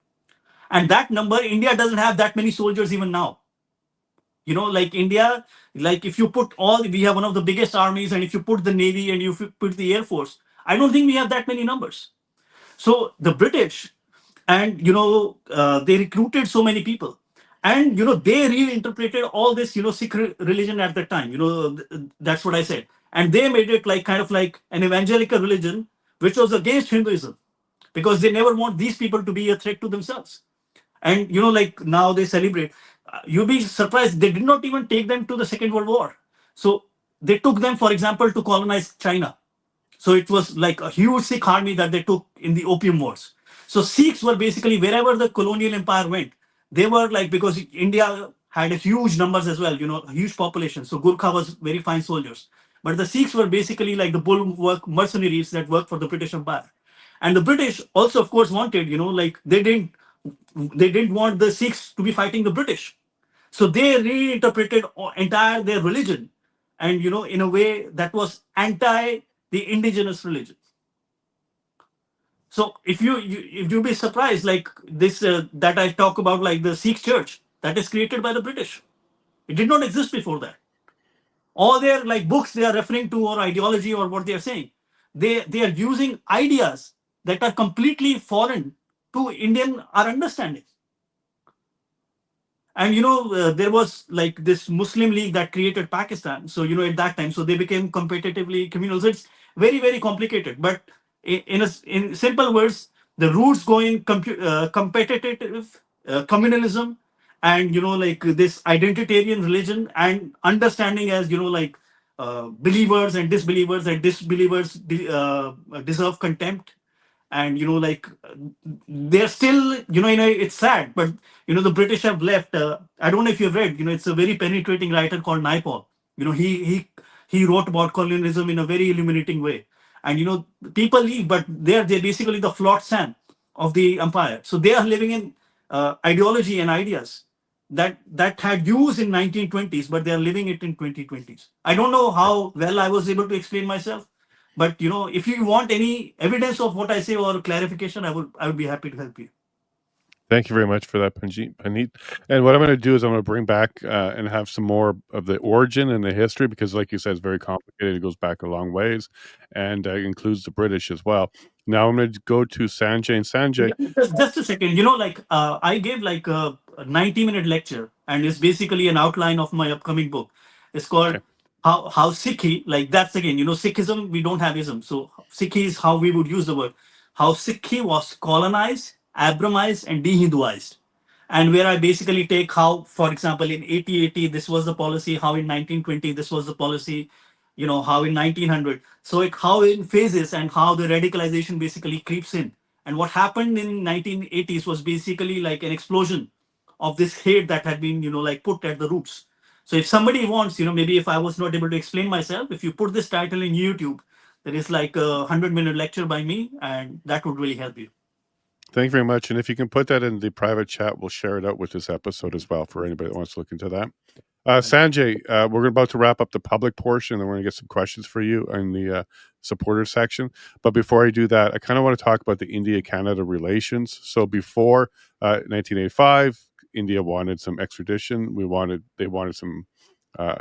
and that number, India doesn't have that many soldiers even now. Like India, like if you put we have one of the biggest armies, and if you put the Navy and you put the Air Force, I don't think we have that many numbers. So the British, and they recruited so many people, and they reinterpreted all this Sikh religion at the time. That's what I said, and they made it like kind of like an evangelical religion, which was against Hinduism, because they never want these people to be a threat to themselves. And like now they celebrate. You'll be surprised, they did not even take them to the Second World War. So they took them, for example, to colonize China. So it was like a huge Sikh army that they took in the Opium Wars. So Sikhs were basically wherever the colonial empire went, they were like, because India had a huge numbers as well, a huge population. So Gurkha was very fine soldiers. But the Sikhs were basically like the bulwark mercenaries that worked for the British Empire. And the British also, of course, wanted, like they didn't want the Sikhs to be fighting the British. So they reinterpreted entire their religion, and in a way that was anti the indigenous religion. So if you'll be surprised, like this that I talk about, like the Sikh church that is created by the British, it did not exist before that. All their like books they are referring to, or ideology, or what they are saying, they are using ideas that are completely foreign to Indian our understanding. And there was like this Muslim League that created Pakistan. So at that time, so they became competitively communal. So it's very, very complicated. But in simple words, the roots going competitive communalism, and like this identitarian religion, and understanding as like believers and disbelievers, and disbelievers deserve contempt. And like they're still, it's sad, but the British have left. I don't know if you've read, it's a very penetrating writer called Naipaul. He wrote about colonialism in a very illuminating way. And people leave, but they're basically the flotsam of the empire. So they are living in ideology and ideas that had used in 1920s, but they are living it in 2020s. I don't know how well I was able to explain myself, But if you want any evidence of what I say or clarification, I would be happy to help you. Thank you very much for that, Puneet. And what I'm going to do is I'm going to bring back and have some more of the origin and the history, because, like you said, it's very complicated. It goes back a long ways, and includes the British as well. Now I'm going to go to Sanjay. And Sanjay, Just a second. I gave like a 90-minute lecture, and it's basically an outline of my upcoming book. It's called okay, how Sikhi, like that's again, Sikhism, we don't have ism. So Sikhi is how we would use the word. How Sikhi was colonized, Abramized, and de-Hinduized. And where I basically take how, for example, in 1880, this was the policy, how in 1920, this was the policy, how in 1900. So how in phases and how the radicalization basically creeps in. And what happened in 1980s was basically like an explosion of this hate that had been, like put at the roots. So if somebody wants, maybe if I was not able to explain myself, if you put this title in YouTube, there is like a 100-minute lecture by me, and that would really help you. thank you very much. And if you can put that in the private chat, we'll share it out with this episode as well for anybody that wants to look into that. Sanjay, we're about to wrap up the public portion, and we're going to get some questions for you in the supporter section. But before I do that, I kind of want to talk about the India-Canada relations. So before 1985, India wanted some extradition. They wanted some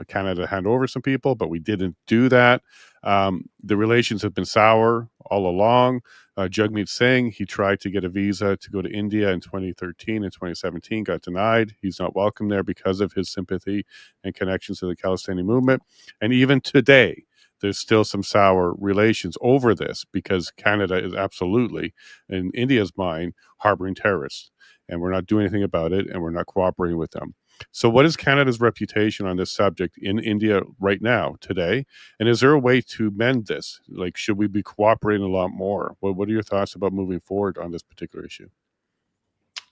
Canada to hand over some people, but we didn't do that. The relations have been sour all along. Jagmeet Singh, he tried to get a visa to go to India in 2013 and 2017, got denied. He's not welcome there because of his sympathy and connections to the Khalistani movement. And even today, there's still some sour relations over this, because Canada is absolutely, in India's mind, harboring terrorists. And we're not doing anything about it, and we're not cooperating with them. So what is Canada's reputation on this subject in India right now, today? And is there a way to mend this? Like, should we be cooperating a lot more? What are your thoughts about moving forward on this particular issue?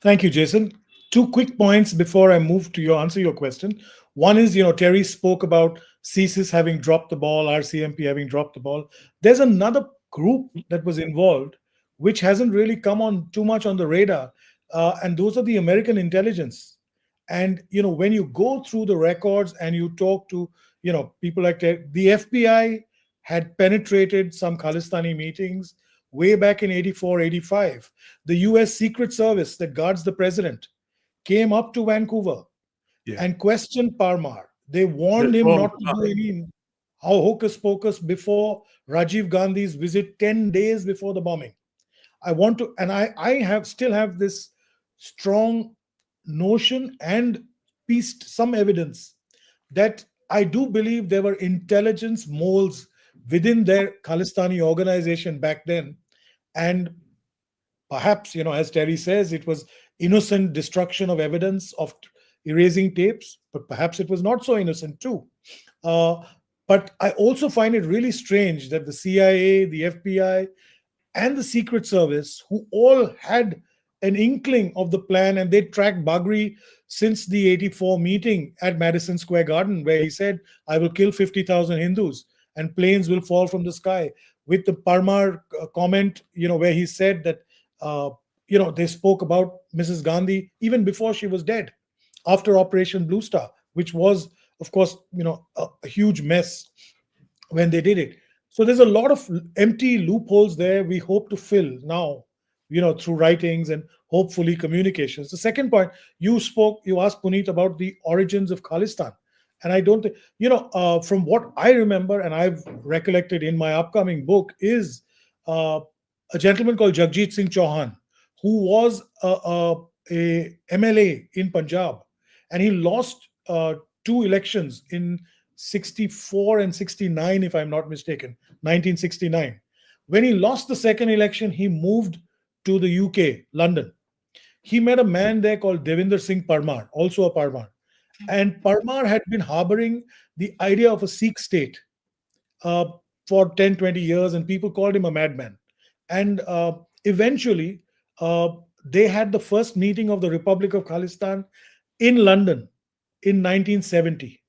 Thank you, Jason. Two quick points before I move to answer your question. One is, Terry spoke about CSIS having dropped the ball, RCMP having dropped the ball. There's another group that was involved, which hasn't really come on too much on the radar, and those are the American intelligence. And when you go through the records and you talk to people like the FBI had penetrated some Khalistani meetings way back in 84, 85. The US Secret Service that guards the president came up to Vancouver and questioned Parmar. They warned him not to do any hocus pocus before Rajiv Gandhi's visit 10 days before the bombing. I still have this strong notion and pieced some evidence that I do believe there were intelligence moles within their Khalistani organization back then. And perhaps, as Terry says, it was innocent destruction of evidence of erasing tapes, but perhaps it was not so innocent too. But I also find it really strange that the CIA, the FBI, and the Secret Service, who all had an inkling of the plan, and they tracked Bagri since the 84 meeting at Madison Square Garden, where he said, I will kill 50,000 Hindus and planes will fall from the sky. With the Parmar comment, where he said that, they spoke about Mrs. Gandhi even before she was dead, after Operation Blue Star, which was, of course, a huge mess when they did it. So there's a lot of empty loopholes there we hope to fill now, through writings and hopefully communications. The second point, you asked Puneet about the origins of Khalistan. And I don't think, from what I remember and I've recollected in my upcoming book is a gentleman called Jagjit Singh Chauhan, who was a MLA in Punjab. And he lost two elections in 64 and 69, if I'm not mistaken, 1969. When he lost the second election, he moved to the UK, London. He met a man there called Devinder Singh Parmar, also a Parmar. And Parmar had been harboring the idea of a Sikh state for 10, 20 years, and people called him a madman. And eventually, they had the first meeting of the Republic of Khalistan in London in 1970.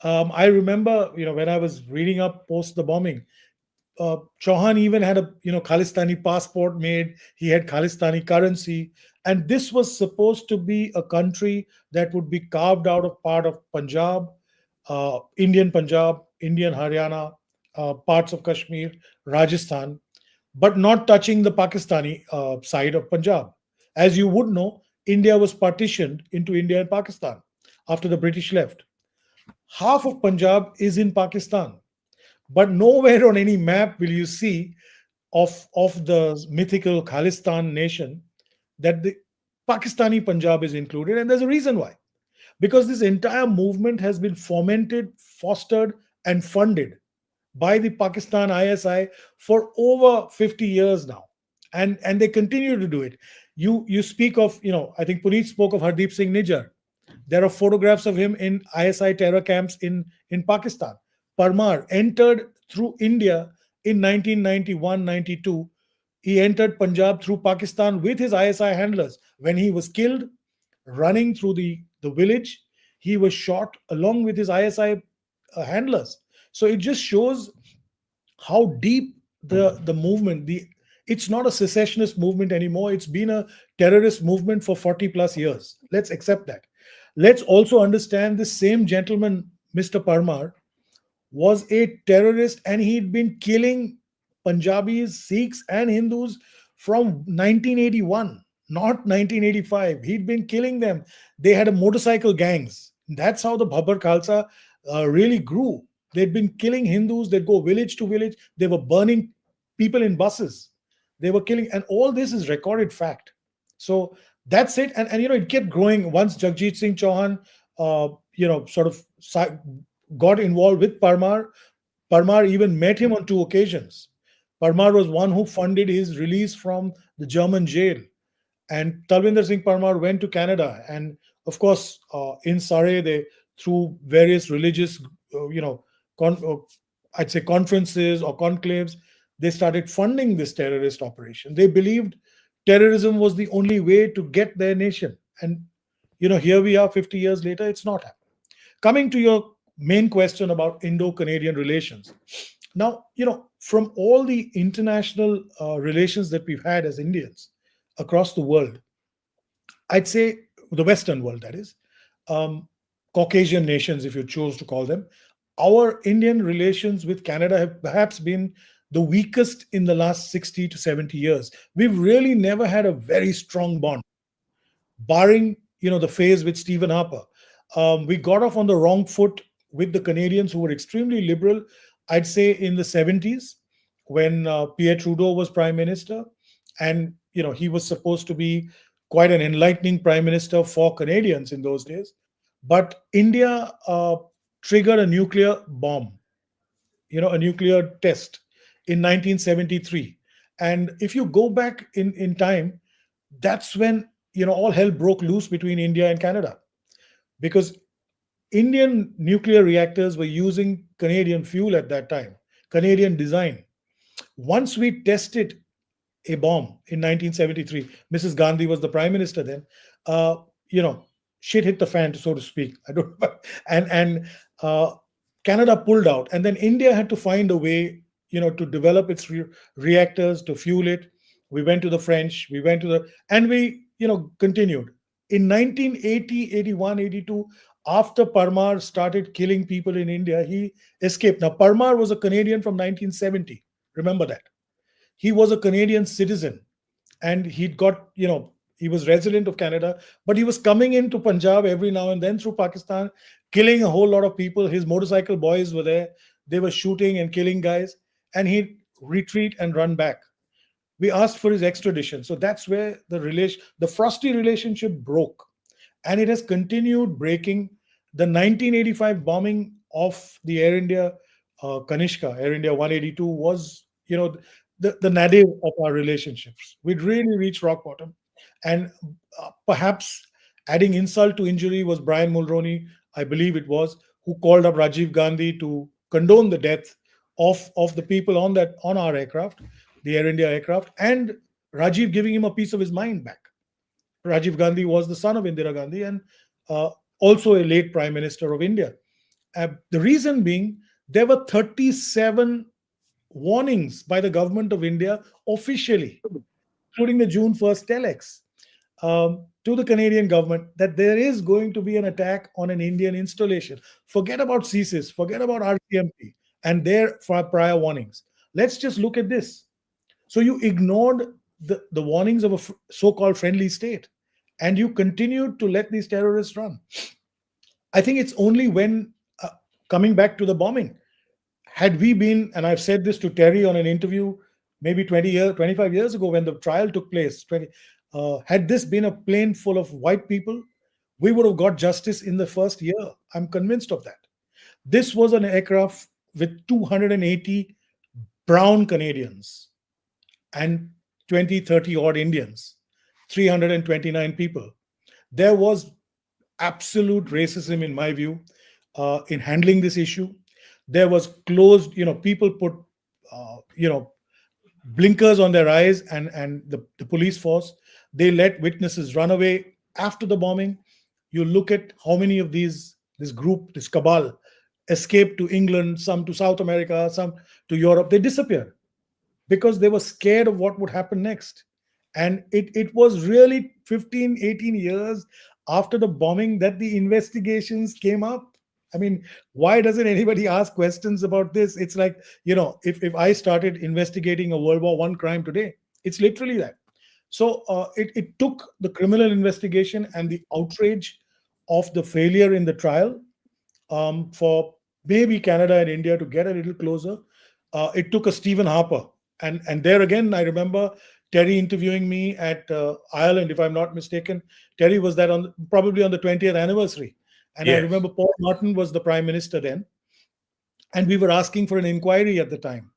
I remember, when I was reading up post the bombing, Chauhan even had a Khalistani passport made. He had Khalistani currency, and this was supposed to be a country that would be carved out of part of Punjab, Indian Haryana, parts of Kashmir, Rajasthan, but not touching the Pakistani side of Punjab. As you would know, India was partitioned into India and Pakistan after the British left. Half of Punjab is in Pakistan, but nowhere on any map will you see of the mythical Khalistan nation that the Pakistani Punjab is included. And there's a reason why. Because this entire movement has been fomented, fostered, and funded by the Pakistan ISI for over 50 years now. And they continue to do it. You speak of, I think Puneet spoke of Hardeep Singh Nijjar. There are photographs of him in ISI terror camps in Pakistan. Parmar entered through India in 1991-92. He entered Punjab through Pakistan with his ISI handlers. When he was killed, running through the village, he was shot along with his ISI handlers. So it just shows how deep the movement, it's not a secessionist movement anymore. It's been a terrorist movement for 40 plus years. Let's accept that. Let's also understand this same gentleman, Mr. Parmar, was a terrorist, and he'd been killing Punjabis, Sikhs, and Hindus from 1981, not 1985. He'd been killing them. They had a motorcycle gangs. That's how the Bhabbar Khalsa really grew. They'd been killing Hindus. They'd go village to village. They were burning people in buses. They were killing, and all this is recorded fact. So that's it. And it kept growing. Once Jagjit Singh Chauhan, sort of got involved with Parmar. Parmar even met him on 2 occasions. Parmar was one who funded his release from the German jail. And Talvinder Singh Parmar went to Canada. And of course, in Surrey, through various religious, I'd say conferences or conclaves, they started funding this terrorist operation. They believed terrorism was the only way to get their nation. And, here we are 50 years later, it's not happening. Coming to your main question about Indo-Canadian relations. Now, from all the international relations that we've had as Indians across the world, I'd say the Western world, that is, Caucasian nations, if you choose to call them, our Indian relations with Canada have perhaps been the weakest in the last 60 to 70 years. We've really never had a very strong bond, barring, the phase with Stephen Harper. We got off on the wrong foot with the Canadians, who were extremely liberal, I'd say in the 70s, when Pierre Trudeau was prime minister. And, he was supposed to be quite an enlightening prime minister for Canadians in those days. But India triggered a nuclear bomb, a nuclear test in 1973. And if you go back in time, that's when, all hell broke loose between India and Canada. Because Indian nuclear reactors were using Canadian fuel at that time, Canadian design. Once we tested a bomb in 1973, Mrs. Gandhi was the prime minister then, shit hit the fan, so to speak. I don't and Canada pulled out, and then India had to find a way, to develop its reactors, to fuel it. We went to the French, and we, continued. In 1980, 81, 82, after Parmar started killing people in India, he escaped. Now, Parmar was a Canadian from 1970. Remember that. He was a Canadian citizen, and he was resident of Canada, but he was coming into Punjab every now and then through Pakistan, killing a whole lot of people. His motorcycle boys were there. They were shooting and killing guys, and he'd retreat and run back. We asked for his extradition. So that's where the frosty relationship broke. And it has continued breaking. The 1985 bombing of the Air India Kanishka, Air India 182, was, the nadir of our relationships. We'd really reached rock bottom. And perhaps adding insult to injury was Brian Mulroney, I believe it was, who called up Rajiv Gandhi to condone the death of the people on our aircraft, the Air India aircraft, and Rajiv giving him a piece of his mind back. Rajiv Gandhi was the son of Indira Gandhi and also a late Prime Minister of India. The reason being, there were 37 warnings by the government of India officially, including the June 1st telex, to the Canadian government that there is going to be an attack on an Indian installation. Forget about CSIS, forget about RCMP. and their prior warnings. Let's just look at this. So you ignored the warnings of a so-called friendly state, and you continued to let these terrorists run. I think it's only when, coming back to the bombing, had we been, and I've said this to Terry on an interview maybe 25 years ago when the trial took place, had this been a plane full of white people, we would have got justice in the first year. I'm convinced of that. This was an aircraft with 280 brown Canadians and 20, 30 odd Indians, 329 people. There was absolute racism, in my view, in handling this issue. There was closed, people put, blinkers on their eyes, and the police force, they let witnesses run away after the bombing. You look at how many of this group, this cabal, escaped to England, some to South America, some to Europe. They disappeared because they were scared of what would happen next. And it was really 15, 18 years after the bombing that the investigations came up. I mean, why doesn't anybody ask questions about this? It's like, if I started investigating a World War I crime today, it's literally that. So it took the criminal investigation and the outrage of the failure in the trial for maybe Canada and India to get a little closer. It took a Stephen Harper. And there again, I remember Terry interviewing me at Ireland, if I'm not mistaken. Terry was that probably on the 20th anniversary. And yes. I remember Paul Martin was the prime minister then. And we were asking for an inquiry at the time.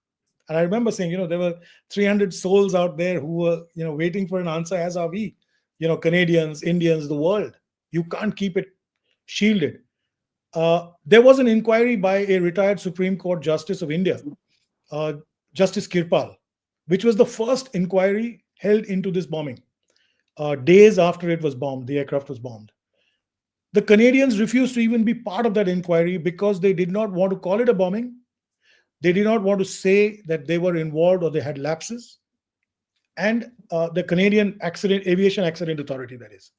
And I remember saying, there were 300 souls out there who were, waiting for an answer, as are we, Canadians, Indians, the world. You can't keep it shielded. There was an inquiry by a retired Supreme Court Justice of India, Justice Kirpal, which was the first inquiry held into this bombing. Days after it was bombed, the aircraft was bombed. The Canadians refused to even be part of that inquiry because they did not want to call it a bombing. They did not want to say that they were involved or they had lapses. And the Canadian Aviation Accident Authority, that is.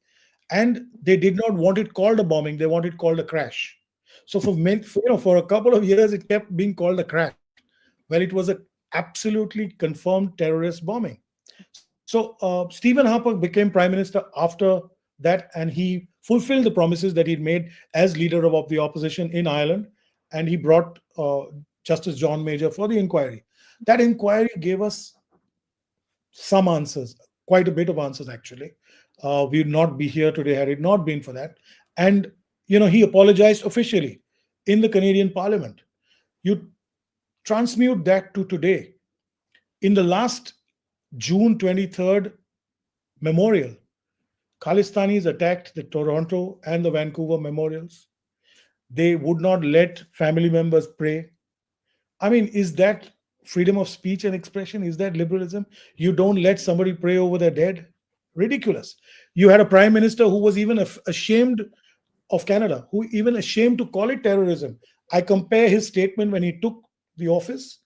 And they did not want it called a bombing. They wanted it called a crash. So for a couple of years, it kept being called a crash. Well, it was an absolutely confirmed terrorist bombing. So Stephen Harper became prime minister after that, and he fulfilled the promises that he'd made as leader of the opposition in Ireland, and he brought Justice John Major for the inquiry. That inquiry gave us some answers, quite a bit of answers actually. We would not be here today had it not been for that. And he apologized officially in the Canadian Parliament. You transmute that to today. In the last June 23rd memorial, Khalistanis attacked the Toronto and the Vancouver memorials. They would not let family members pray. I mean, is that freedom of speech and expression? Is that liberalism? You don't let somebody pray over their dead? Ridiculous. You had a prime minister who was even ashamed of Canada, who even ashamed to call it terrorism. I compare his statement when he took the office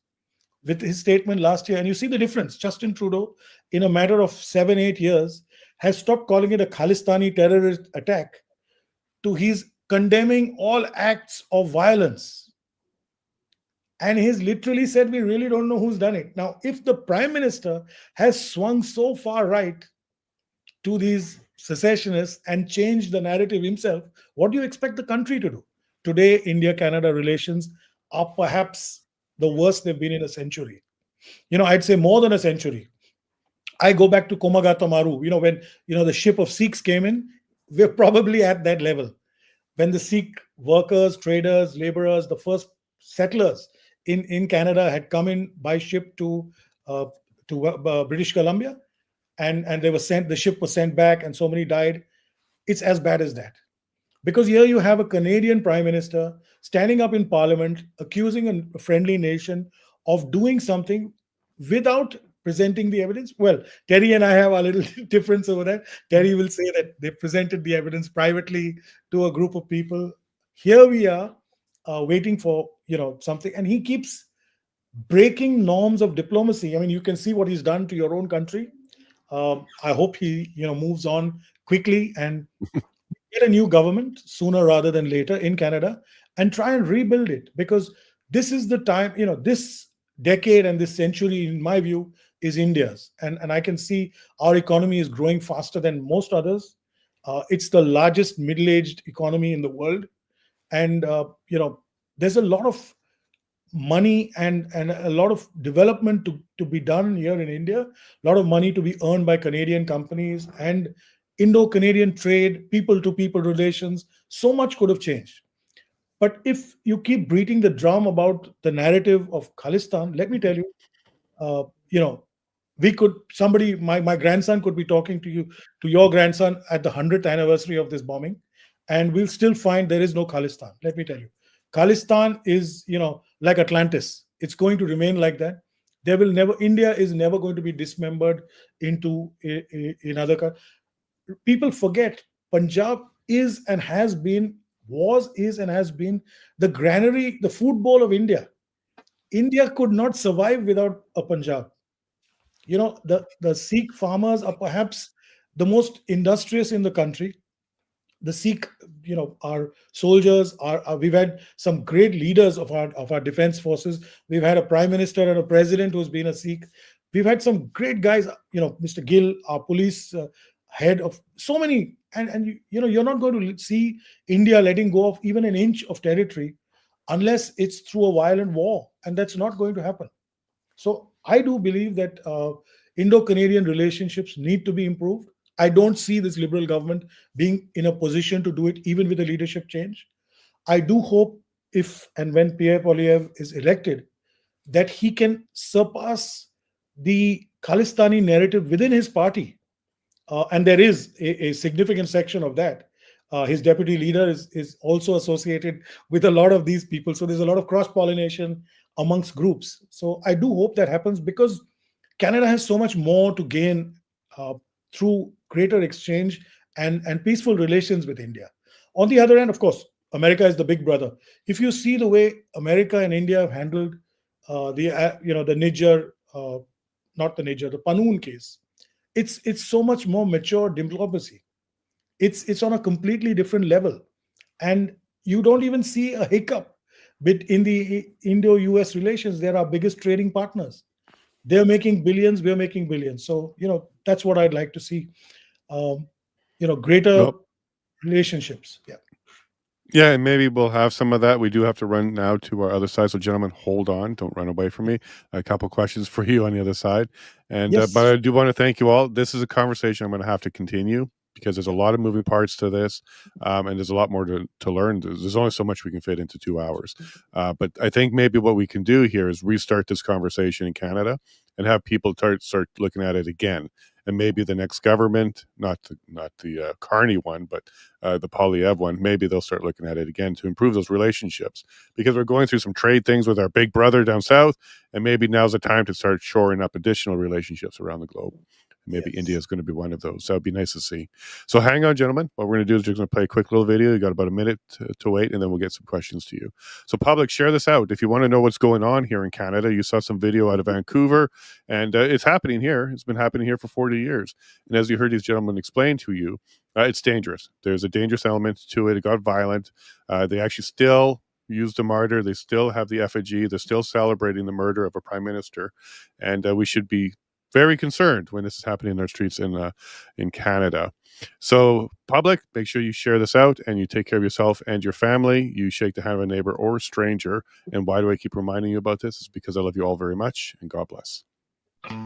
with his statement last year, and you see the difference. Justin Trudeau, in a matter of 7-8 years, has stopped calling it a Khalistani terrorist attack to he's condemning all acts of violence. And he's literally said, we really don't know who's done it. Now, if the prime minister has swung so far right to these secessionists and changed the narrative himself, what do you expect the country to do? Today, India-Canada relations are perhaps the worst they've been in a century. I'd say more than a century. I go back to Komagata Maru, when, the ship of Sikhs came in, we're probably at that level. When the Sikh workers, traders, laborers, the first settlers in Canada had come in by ship to British Columbia, and they were sent, the ship was sent back and so many died. It's as bad as that. Because here you have a Canadian prime minister standing up in parliament, accusing a friendly nation of doing something without presenting the evidence. Well, Terry and I have a little difference over that. Terry will say that they presented the evidence privately to a group of people. Here we are waiting for, something. And he keeps breaking norms of diplomacy. I mean, you can see what he's done to your own country. I hope he, moves on quickly and get a new government sooner rather than later in Canada and try and rebuild it, because this is the time, this decade and this century, in my view, is India's. And I can see our economy is growing faster than most others. It's the largest middle-aged economy in the world. And, there's a lot of money and a lot of development to be done here in India, a lot of money to be earned by Canadian companies and Indo-Canadian trade, people-to-people relations. So much could have changed. But if you keep beating the drum about the narrative of Khalistan, let me tell you, uh, you know, my grandson could be talking to your grandson at the 100th anniversary of this bombing, and we'll still find there is no Khalistan. Let me tell you, Khalistan is, like Atlantis. It's going to remain like that. India is never going to be dismembered into another country. People forget Punjab is and has been, is and has been the granary, the food bowl of India. India could not survive without a Punjab. The Sikh farmers are perhaps the most industrious in the country. The Sikh, our soldiers we've had some great leaders of our defense forces. We've had a prime minister and a president who's been a Sikh. We've had some great guys, Mr. Gill, our police head of so many, and you're not going to see India letting go of even an inch of territory unless it's through a violent war, and that's not going to happen. So I do believe that Indo-Canadian relationships need to be improved. I don't see this Liberal government being in a position to do it, even with a leadership change. I do hope if and when Pierre Poilievre is elected, that he can surpass the Khalistani narrative within his party. And there is a significant section of that. His deputy leader is also associated with a lot of these people. So there's a lot of cross-pollination amongst groups. So I do hope that happens, because Canada has so much more to gain through greater exchange and peaceful relations with India. On the other hand, of course, America is the big brother. If you see the way America and India have handled the Niger, the Panoon case, it's so much more mature diplomacy. It's on a completely different level, and you don't even see a hiccup in the Indo-US relations. They're our biggest trading partners. They're making billions, we're making billions. So that's what I'd like to see. Greater relationships. Yeah. Yeah, and maybe we'll have some of that. We do have to run now to our other side. So, gentlemen, hold on. Don't run away from me. A couple questions for you on the other side. And Yes. but I do want to thank you all. This is a conversation I'm going to have to continue, because there's a lot of moving parts to this, and there's a lot more to learn. There's only so much we can fit into 2 hours. But I think maybe what we can do here is restart this conversation in Canada and have people start looking at it again. And maybe the next government, not the Carney one, but the Poilievre one, maybe they'll start looking at it again to improve those relationships, because we're going through some trade things with our big brother down south, and maybe now's the time to start shoring up additional relationships around the globe. Maybe Yes. India is going to be one of those. That would be nice to see. So hang on, gentlemen. What we're going to do is we're going to play a quick little video. You got about a minute to wait, and then we'll get some questions to you. So public, share this out. If you want to know what's going on here in Canada, you saw some video out of Vancouver, and it's happening here. It's been happening here for 40 years. And as you heard these gentlemen explain to you, it's dangerous. There's a dangerous element to it. It got violent. They actually still used a martyr. They still have the effigy. They're still celebrating the murder of a prime minister. And we should be very concerned when this is happening in our streets in Canada. So public, make sure you share this out and you take care of yourself and your family. You shake the hand of a neighbor or a stranger. And why do I keep reminding you about this? It's because I love you all very much, and God bless.